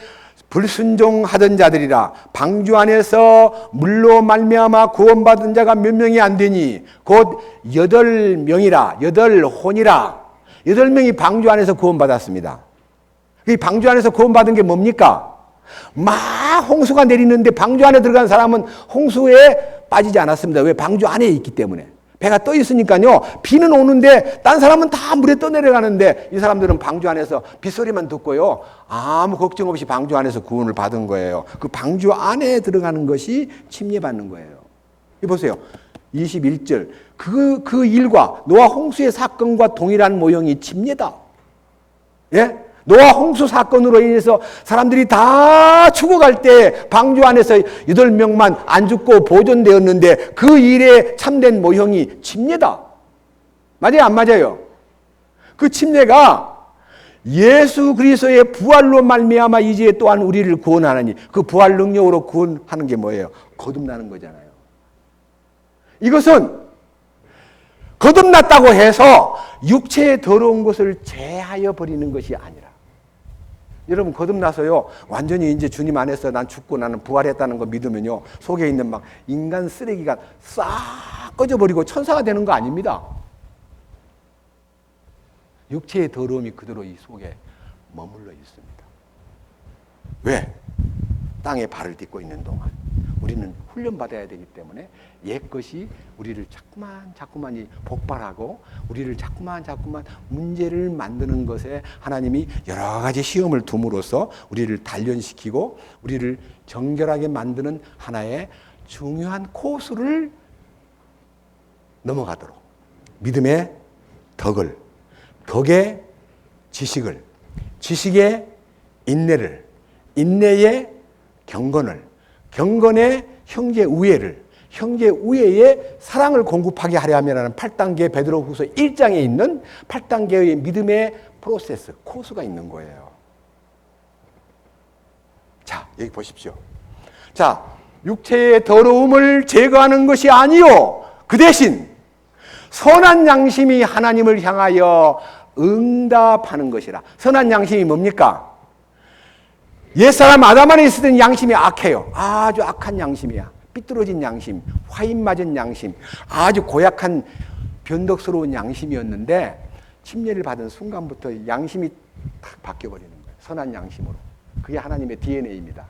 불순종하던 자들이라. 방주 안에서 물로 말미암아 구원받은 자가 몇 명이 안 되니 곧 8명이라. 8혼이라. 8명이 방주 안에서 구원받았습니다. 이 방주 안에서 구원받은 게 뭡니까? 막 홍수가 내리는데 방주 안에 들어간 사람은 홍수에 빠지지 않았습니다. 왜? 방주 안에 있기 때문에. 배가 떠 있으니까요. 비는 오는데 딴 사람은 다 물에 떠내려가는데 이 사람들은 방주 안에서 빗소리만 듣고요. 아무 걱정 없이 방주 안에서 구원을 받은 거예요. 그 방주 안에 들어가는 것이 침례받는 거예요. 이 보세요. 21절. 그 일과 노아 홍수의 사건과 동일한 모형이 침례다. 예? 노아 홍수 사건으로 인해서 사람들이 다 죽어갈 때 방주 안에서 8명만 안 죽고 보존되었는데 그 일에 참된 모형이 침례다. 맞아요? 안 맞아요? 그 침례가 예수 그리스도의 부활로 말미암아 이제 또한 우리를 구원하느니 그 부활 능력으로 구원하는 게 뭐예요? 거듭나는 거잖아요. 이것은 거듭났다고 해서 육체의 더러운 것을 제하여 버리는 것이 아니라 여러분 거듭나서요 완전히 이제 주님 안에서 난 죽고 나는 부활했다는 거 믿으면요 속에 있는 막 인간 쓰레기가 싹 꺼져버리고 천사가 되는 거 아닙니다. 육체의 더러움이 그대로 이 속에 머물러 있습니다. 왜? 땅에 발을 딛고 있는 동안 우리는 훈련받아야 되기 때문에 옛것이 우리를 자꾸만 폭발하고 우리를 자꾸만 문제를 만드는 것에 하나님이 여러 가지 시험을 둠으로써 우리를 단련시키고 우리를 정결하게 만드는 하나의 중요한 코스를 넘어가도록 믿음의 덕을, 덕의 지식을, 지식의 인내를, 인내의 경건을, 경건의 형제 우애를, 형제 우애의 사랑을 공급하게 하려 하면 8단계 베드로후서 1장에 있는 8단계의 믿음의 프로세스, 코스가 있는 거예요. 자, 여기 보십시오. 자, 육체의 더러움을 제거하는 것이 아니요 그 대신 선한 양심이 하나님을 향하여 응답하는 것이라. 선한 양심이 뭡니까? 옛사람 아담 안에 있었던 양심이 악해요. 아주 악한 양심이야. 삐뚤어진 양심, 화인 맞은 양심, 아주 고약한 변덕스러운 양심이었는데 침례를 받은 순간부터 양심이 탁 바뀌어버리는 거예요. 선한 양심으로. 그게 하나님의 DNA입니다.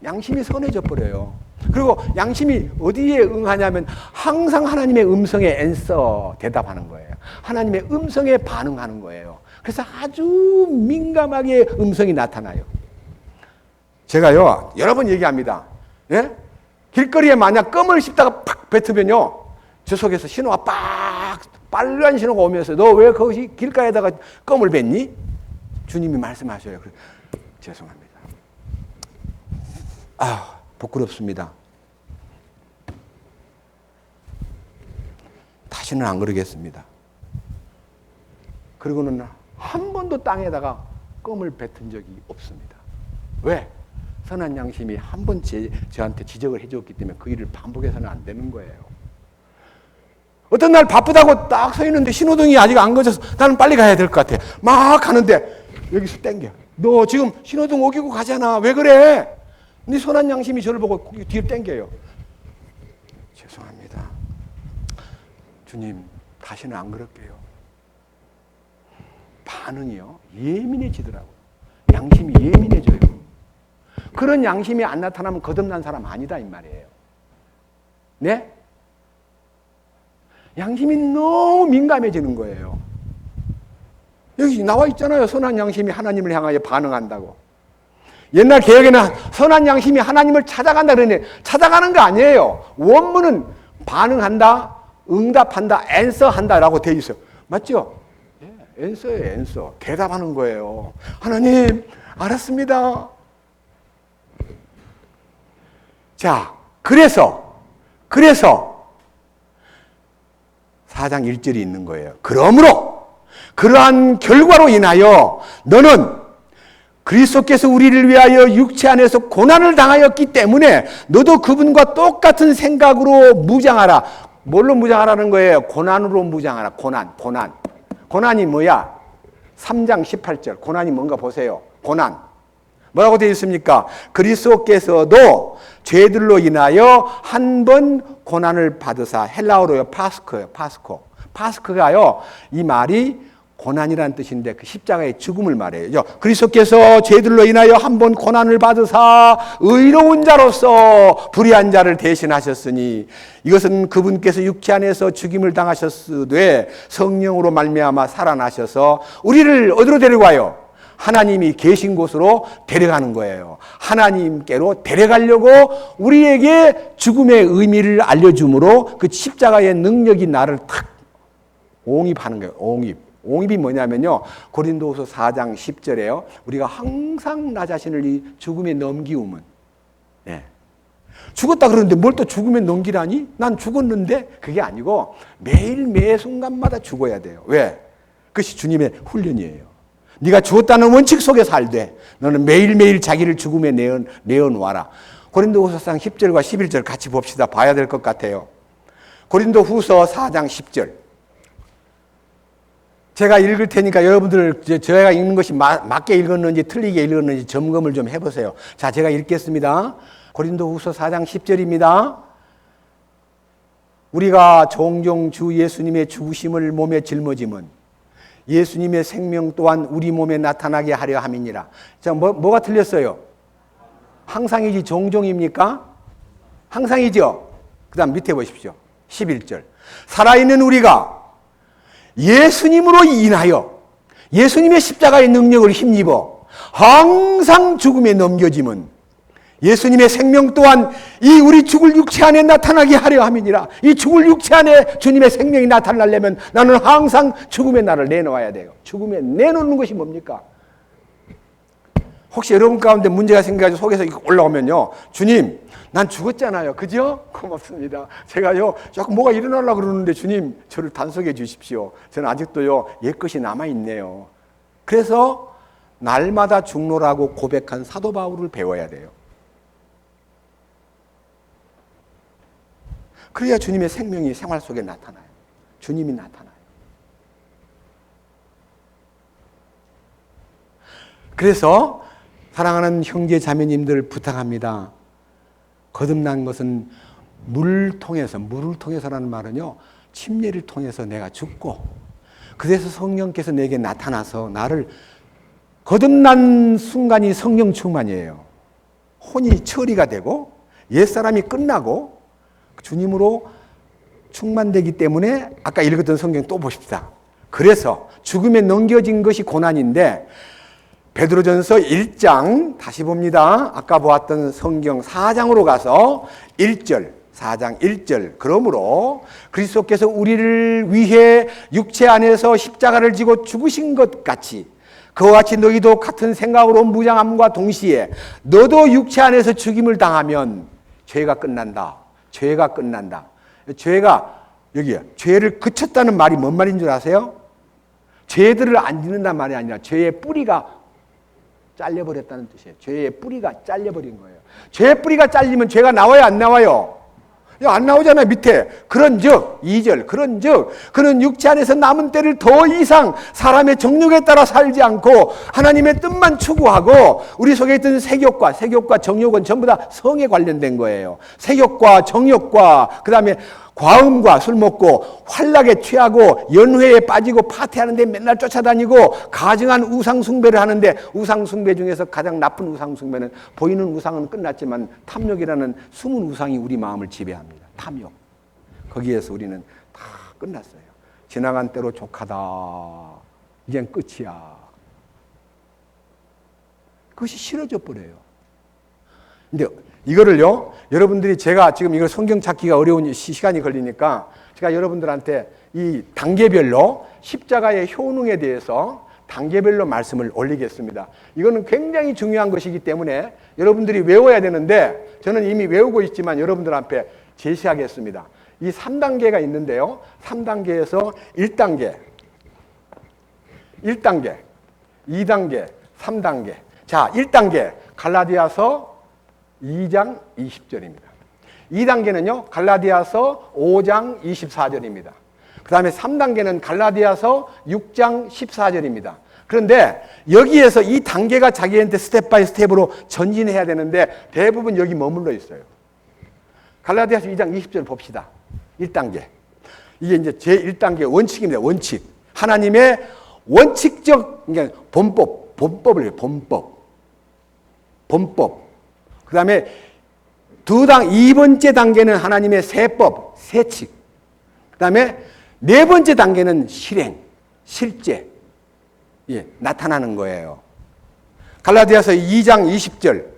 양심이 선해져 버려요. 그리고 양심이 어디에 응하냐면 항상 하나님의 음성에 앤서 대답하는 거예요. 하나님의 음성에 반응하는 거예요. 그래서 아주 민감하게 음성이 나타나요. 제가요 여러 번 얘기합니다. 예? 길거리에 만약 껌을 씹다가 팍 뱉으면요 저 속에서 신호가 빨간 신호가 오면서 너 왜 거기 길가에다가 껌을 뱉니? 주님이 말씀하셔요. 죄송합니다. 부끄럽습니다. 다시는 안 그러겠습니다. 그리고는 한 번도 땅에다가 껌을 뱉은 적이 없습니다. 왜? 선한 양심이 한 번 저한테 지적을 해줬기 때문에 그 일을 반복해서는 안 되는 거예요. 어떤 날 바쁘다고 딱 서 있는데 신호등이 아직 안 꺼져서 나는 빨리 가야 될 것 같아. 막 가는데 여기서 땡겨. 너 지금 신호등 어기고 가잖아. 왜 그래? 네 선한 양심이 저를 보고 뒤를 땡겨요. 죄송합니다. 주님, 다시는 안 그럴게요. 반응이요. 예민해지더라고요. 양심이 예민해져요. 그런 양심이 안 나타나면 거듭난 사람 아니다 이 말이에요. 네? 양심이 너무 민감해지는 거예요. 여기 나와 있잖아요. 선한 양심이 하나님을 향하여 반응한다고. 옛날 개혁에는 선한 양심이 하나님을 찾아간다 그러는데 찾아가는 거 아니에요. 원문은 반응한다, 응답한다, 앤서한다라고 되어 있어요. 맞죠? 앤서예요, 앤서. 대답하는 거예요. 하나님, 알았습니다. 자, 그래서 4장 1절이 있는 거예요. 그러므로 그러한 결과로 인하여 너는 그리스도께서 우리를 위하여 육체 안에서 고난을 당하였기 때문에 너도 그분과 똑같은 생각으로 무장하라. 뭘로 무장하라는 거예요? 고난으로 무장하라. 고난이 뭐야? 3장 18절. 고난이 뭔가 보세요. 고난. 뭐라고 되어 있습니까? 그리스도께서도 죄들로 인하여 한 번 고난을 받으사. 헬라어로요. 파스코예요. 파스코가요. 이 말이 고난이라는 뜻인데 그 십자가의 죽음을 말해요. 그리스도께서 죄들로 인하여 한 번 고난을 받으사 의로운 자로서 불의한 자를 대신하셨으니 이것은 그분께서 육체 안에서 죽임을 당하셨으되 성령으로 말미암아 살아나셔서 우리를 어디로 데려가요? 하나님이 계신 곳으로 데려가는 거예요. 하나님께로 데려가려고 우리에게 죽음의 의미를 알려줌으로 그 십자가의 능력이 나를 탁 옹입하는 거예요. 옹입이 뭐냐면요. 고린도후서 4장 10절에요. 우리가 항상 나 자신을 이 죽음에 넘기우면. 네. 죽었다 그러는데 뭘 또 죽음에 넘기라니? 난 죽었는데 그게 아니고 매일 매 순간마다 죽어야 돼요. 왜? 그것이 주님의 훈련이에요. 네가 죽었다는 원칙 속에 살되 너는 매일매일 자기를 죽음에 내어놓아라. 고린도후서 4장 10절과 11절 같이 봅시다. 봐야 될 것 같아요. 고린도후서 4장 10절. 제가 읽을 테니까 여러분들 제가 읽는 것이 맞게 읽었는지 틀리게 읽었는지 점검을 좀 해보세요. 자, 제가 읽겠습니다. 고린도후서 4장 10절입니다. 우리가 종종 주 예수님의 죽으심을 몸에 짊어짐은 예수님의 생명 또한 우리 몸에 나타나게 하려 함이니라. 자, 뭐가 틀렸어요? 항상이지 종종입니까? 항상이죠. 그 다음 밑에 보십시오. 11절. 살아있는 우리가 예수님으로 인하여 예수님의 십자가의 능력을 힘입어 항상 죽음에 넘겨짐은 예수님의 생명 또한 이 우리 죽을 육체 안에 나타나게 하려 함이니라. 이 죽을 육체 안에 주님의 생명이 나타나려면 나는 항상 죽음의 날을 내놓아야 돼요. 죽음에 내놓는 것이 뭡니까? 혹시 여러분 가운데 문제가 생겨가지고 속에서 올라오면요. 주님, 난 죽었잖아요. 그죠? 고맙습니다. 제가요, 자꾸 뭐가 일어나려고 그러는데 주님, 저를 단속해 주십시오. 저는 아직도요, 옛것이 남아있네요. 그래서 날마다 죽노라고 고백한 사도 바울을 배워야 돼요. 그래야 주님의 생명이 생활 속에 나타나요. 주님이 나타나요. 그래서 사랑하는 형제 자매님들 부탁합니다. 거듭난 것은 물을 통해서라는 말은요, 침례를 통해서 내가 죽고, 그래서 성령께서 내게 나타나서 나를 거듭난 순간이 성령 충만이에요. 혼이 처리가 되고 옛사람이 끝나고 주님으로 충만되기 때문에 아까 읽었던 성경 또 보십시다. 그래서 죽음에 넘겨진 것이 고난인데 베드로전서 1장 다시 봅니다. 아까 보았던 성경 4장으로 가서 1절 4장 1절. 그러므로 그리스도께서 우리를 위해 육체 안에서 십자가를 지고 죽으신 것 같이 그와 같이 너희도 같은 생각으로 무장함과 동시에 너도 육체 안에서 죽임을 당하면 죄가 끝난다. 죄가 끝난다. 죄가 여기요. 죄를 그쳤다는 말이 뭔 말인 줄 아세요? 죄들을 안 짓는다는 말이 아니라 죄의 뿌리가 잘려버렸다는 뜻이에요. 죄의 뿌리가 잘려버린 거예요. 죄의 뿌리가 잘리면 죄가 나와요, 안 나와요? 안 나오잖아요, 밑에. 그런즉 2절 그런즉 그는 육체 안에서 남은 때를 더 이상 사람의 정욕에 따라 살지 않고 하나님의 뜻만 추구하고 우리 속에 있던 색욕과 정욕은 전부 다 성에 관련된 거예요. 색욕과 정욕과 그 다음에 과음과 술 먹고 환락에 취하고 연회에 빠지고 파티하는데 맨날 쫓아다니고 가증한 우상숭배를 하는데 우상숭배 중에서 가장 나쁜 우상숭배는 보이는 우상은 끝났지만 탐욕이라는 숨은 우상이 우리 마음을 지배합니다. 탐욕. 거기에서 우리는 다 끝났어요. 지나간 때로 족하다. 이젠 끝이야. 그것이 싫어져 버려요. 근데 이거를요, 여러분들이 제가 지금 이걸 성경 찾기가 어려운 시간이 걸리니까 제가 여러분들한테 이 단계별로 십자가의 효능에 대해서 단계별로 말씀을 올리겠습니다. 이거는 굉장히 중요한 것이기 때문에 여러분들이 외워야 되는데 저는 이미 외우고 있지만 여러분들 앞에 제시하겠습니다. 이 3단계가 있는데요. 3단계에서 1단계, 2단계, 3단계. 자, 1단계 갈라디아서 2장 20절입니다. 2단계는요, 갈라디아서 5장 24절입니다. 그 다음에 3단계는 갈라디아서 6장 14절입니다. 그런데 여기에서 이 단계가 자기한테 스텝 바이 스텝으로 전진해야 되는데 대부분 여기 머물러 있어요. 갈라디아서 2장 20절 봅시다. 1단계. 이게 이제 제1단계 원칙입니다. 원칙. 하나님의 원칙적, 그러니까 본법을 해요. 본법. 그 다음에 2번째 단계는 하나님의 세법, 세칙. 그 다음에 4번째 단계는 실행, 실제. 나타나는 거예요. 갈라디아서 2장 20절.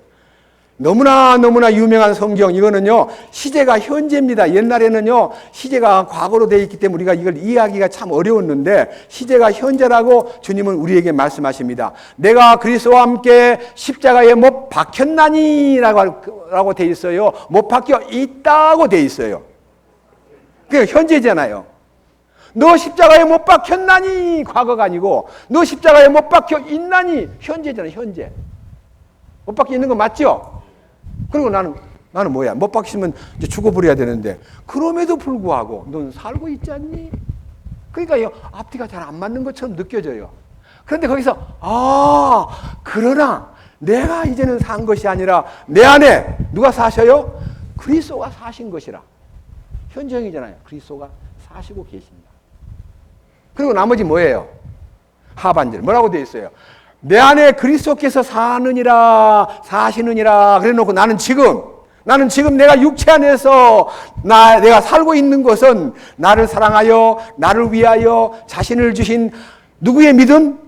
너무나 유명한 성경. 이거는요, 시제가 현재입니다. 옛날에는요, 시제가 과거로 되어 있기 때문에 우리가 이걸 이해하기가 참 어려웠는데, 시제가 현재라고 주님은 우리에게 말씀하십니다. 내가 그리스도와 함께 십자가에 못 박혔나니? 라고 되어 있어요. 못 박혀 있다고 되어 있어요. 그게 현재잖아요. 너 십자가에 못 박혔나니? 과거가 아니고, 너 십자가에 못 박혀 있나니? 현재잖아요, 현재. 못 박혀 있는 거 맞죠? 그리고 나는 뭐야? 못 박히면 이제 죽어버려야 되는데, 그럼에도 불구하고 넌 살고 있지 않니? 그러니까 앞뒤가 잘 안 맞는 것처럼 느껴져요. 그런데 거기서, 그러나 내가 이제는 산 것이 아니라 내 안에 누가 사셔요? 그리스도가 사신 것이라. 현정이잖아요. 그리스도가 사시고 계십니다. 그리고 나머지 뭐예요? 하반절. 뭐라고 되어 있어요? 내 안에 그리스도께서 사시느니라 그래 놓고 나는 지금 내가 육체 안에서 내가 살고 있는 것은 나를 사랑하여 나를 위하여 자신을 주신 누구의 믿음?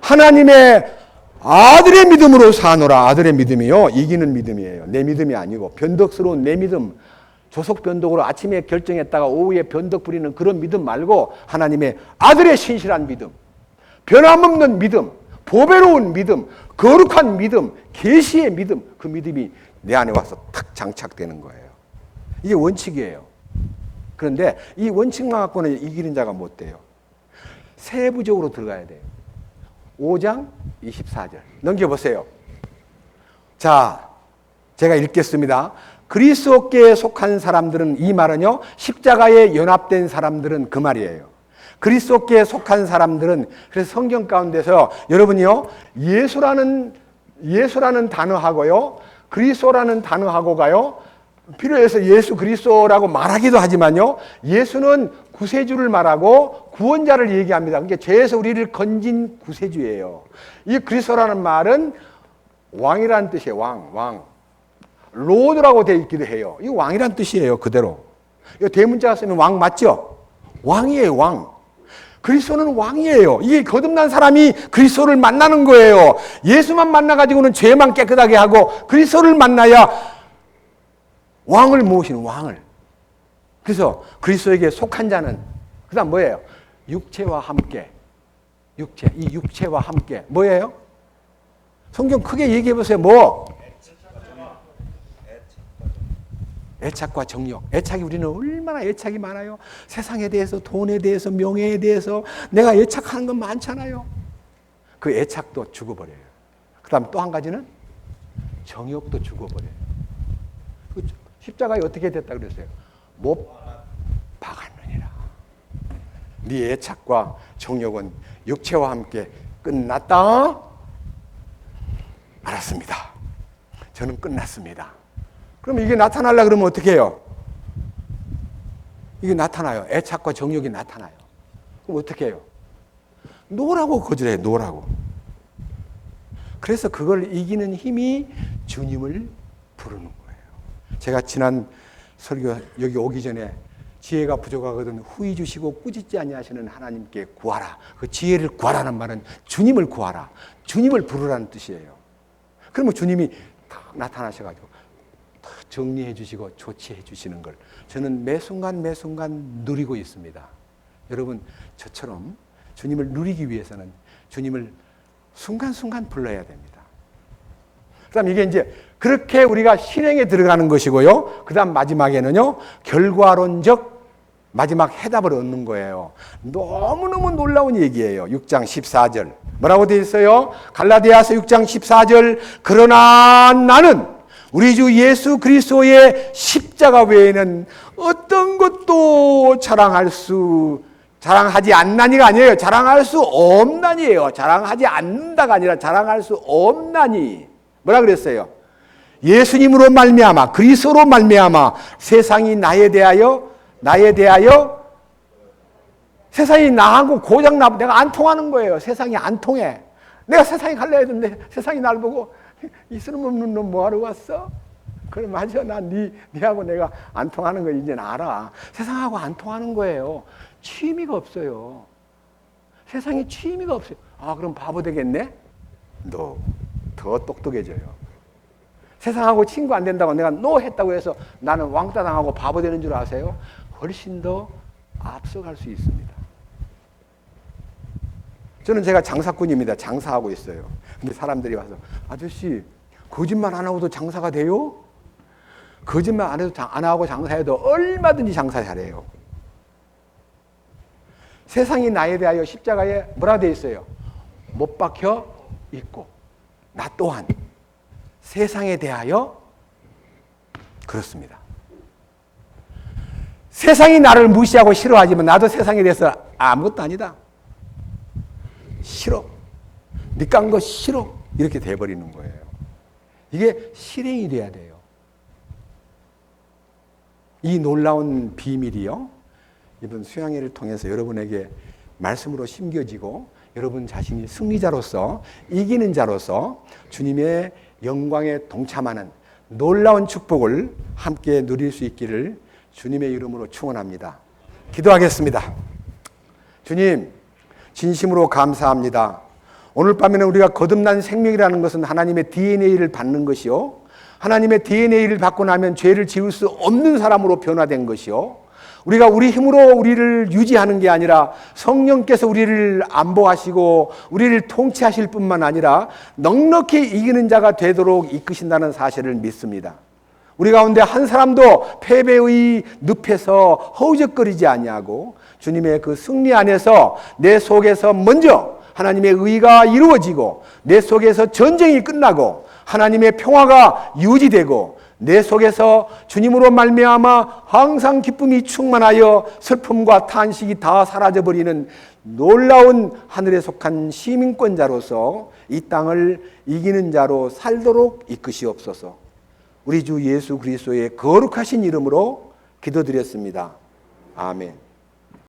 하나님의 아들의 믿음으로 사노라. 아들의 믿음이요, 이기는 믿음이에요. 내 믿음이 아니고 변덕스러운 내 믿음, 조속 변덕으로 아침에 결정했다가 오후에 변덕 부리는 그런 믿음 말고 하나님의 아들의 신실한 믿음, 변함없는 믿음, 보배로운 믿음, 거룩한 믿음, 계시의 믿음, 그 믿음이 내 안에 와서 탁 장착되는 거예요. 이게 원칙이에요. 그런데 이 원칙만 갖고는 이기는 자가 못 돼요. 세부적으로 들어가야 돼요. 5장 24절 넘겨보세요. 자, 제가 읽겠습니다. 그리스도께 속한 사람들은, 이 말은요, 십자가에 연합된 사람들은 그 말이에요. 그리스도께 속한 사람들은, 그래서 성경 가운데서 여러분이요, 예수라는 단어하고요, 그리스도라는 단어하고가요, 필요해서 예수 그리스도라고 말하기도 하지만요, 예수는 구세주를 말하고 구원자를 얘기합니다. 그러니까 죄에서 우리를 건진 구세주예요. 이 그리스도라는 말은 왕이라는 뜻이에요. 왕. 로드라고 되어 있기도 해요. 이 왕이라는 뜻이에요. 그대로. 이 대문자가 쓰면 왕 맞죠? 왕이에요. 왕. 그리스도는 왕이에요. 이게 거듭난 사람이 그리스도를 만나는 거예요. 예수만 만나가지고는 죄만 깨끗하게 하고 그리스도를 만나야 왕을 모으시는 왕을. 그래서 그리스도에게 속한 자는 그 다음 뭐예요? 육체와 함께. 이 육체와 함께 뭐예요? 성경 크게 얘기해 보세요. 뭐? 애착과 정욕. 애착이 우리는 얼마나 애착이 많아요. 세상에 대해서, 돈에 대해서, 명예에 대해서 내가 애착하는 건 많잖아요. 그 애착도 죽어버려요. 그 다음 또 한 가지는 정욕도 죽어버려요. 그 십자가에 어떻게 됐다 그랬어요? 못 박았느니라. 네 애착과 정욕은 육체와 함께 끝났다. 알았습니다. 저는 끝났습니다. 그럼 이게 나타나려 그러면 어떻게 해요? 이게 나타나요. 애착과 정욕이 나타나요. 그럼 어떻게 해요? 노라고 거절해요. 노라고. 그래서 그걸 이기는 힘이 주님을 부르는 거예요. 제가 지난 설교 여기 오기 전에 지혜가 부족하거든 후히 주시고 꾸짖지 아니하시는 하나님께 구하라. 그 지혜를 구하라는 말은 주님을 구하라. 주님을 부르라는 뜻이에요. 그러면 주님이 딱 나타나셔가지고 딱 정리해 주시고 조치해 주시는 걸 저는 매 순간 누리고 있습니다. 여러분 저처럼 주님을 누리기 위해서는 주님을 순간순간 불러야 됩니다. 그 다음 이게 이제 그렇게 우리가 실행에 들어가는 것이고요. 그 다음 마지막에는요, 결과론적 마지막 해답을 얻는 거예요. 너무너무 놀라운 얘기예요. 6장 14절. 뭐라고 되어 있어요? 갈라디아서 6장 14절. 그러나 나는 우리 주 예수 그리스도의 십자가 외에는 어떤 것도 자랑하지 않나니가 아니에요. 자랑할 수 없나니에요. 자랑하지 않는다가 아니라 자랑할 수 없나니. 뭐라 그랬어요? 예수님으로 말미암아 그리스도로 말미암아 세상이 나에 대하여 세상이 나하고 고장나 내가 안 통하는 거예요. 세상이 안 통해. 내가 세상에 갈라야 되는데 세상이 날 보고 이 쓸모없는 놈 뭐하러 왔어? 그럼 맞아. 난 니하고 내가 안 통하는 거 이제는 알아. 세상하고 안 통하는 거예요. 취미가 없어요. 세상에 취미가 없어요. 아, 그럼 바보 되겠네? 너 더 똑똑해져요. 세상하고 친구 안 된다고 내가 노 했다고 해서 나는 왕따 당하고 바보 되는 줄 아세요? 훨씬 더 앞서갈 수 있습니다. 저는 제가 장사꾼입니다. 장사하고 있어요. 근데 사람들이 와서 아저씨 거짓말 안 하고도 장사가 돼요? 거짓말 안 하고 장사해도 얼마든지 장사 잘해요. 세상이 나에 대하여 십자가에 뭐라 되어 있어요? 못 박혀 있고 나 또한 세상에 대하여 그렇습니다. 세상이 나를 무시하고 싫어하지만 나도 세상에 대해서 아무것도 아니다. 싫어. 니 깐 거 싫어. 이렇게 돼버리는 거예요. 이게 실행이 돼야 돼요. 이 놀라운 비밀이요. 이번 수양회를 통해서 여러분에게 말씀으로 심겨지고 여러분 자신이 승리자로서 이기는 자로서 주님의 영광에 동참하는 놀라운 축복을 함께 누릴 수 있기를 주님의 이름으로 축원합니다. 기도하겠습니다. 주님, 진심으로 감사합니다. 오늘 밤에는 우리가 거듭난 생명이라는 것은 하나님의 DNA를 받는 것이요, 하나님의 DNA를 받고 나면 죄를 지을 수 없는 사람으로 변화된 것이요, 우리가 우리 힘으로 우리를 유지하는 게 아니라 성령께서 우리를 안보하시고 우리를 통치하실 뿐만 아니라 넉넉히 이기는 자가 되도록 이끄신다는 사실을 믿습니다. 우리 가운데 한 사람도 패배의 늪에서 허우적거리지 아니하고 주님의 그 승리 안에서 내 속에서 먼저 하나님의 의가 이루어지고 내 속에서 전쟁이 끝나고 하나님의 평화가 유지되고 내 속에서 주님으로 말미암아 항상 기쁨이 충만하여 슬픔과 탄식이 다 사라져버리는 놀라운 하늘에 속한 시민권자로서 이 땅을 이기는 자로 살도록 이끄시옵소서. 우리 주 예수 그리스도의 거룩하신 이름으로 기도드렸습니다. 아멘.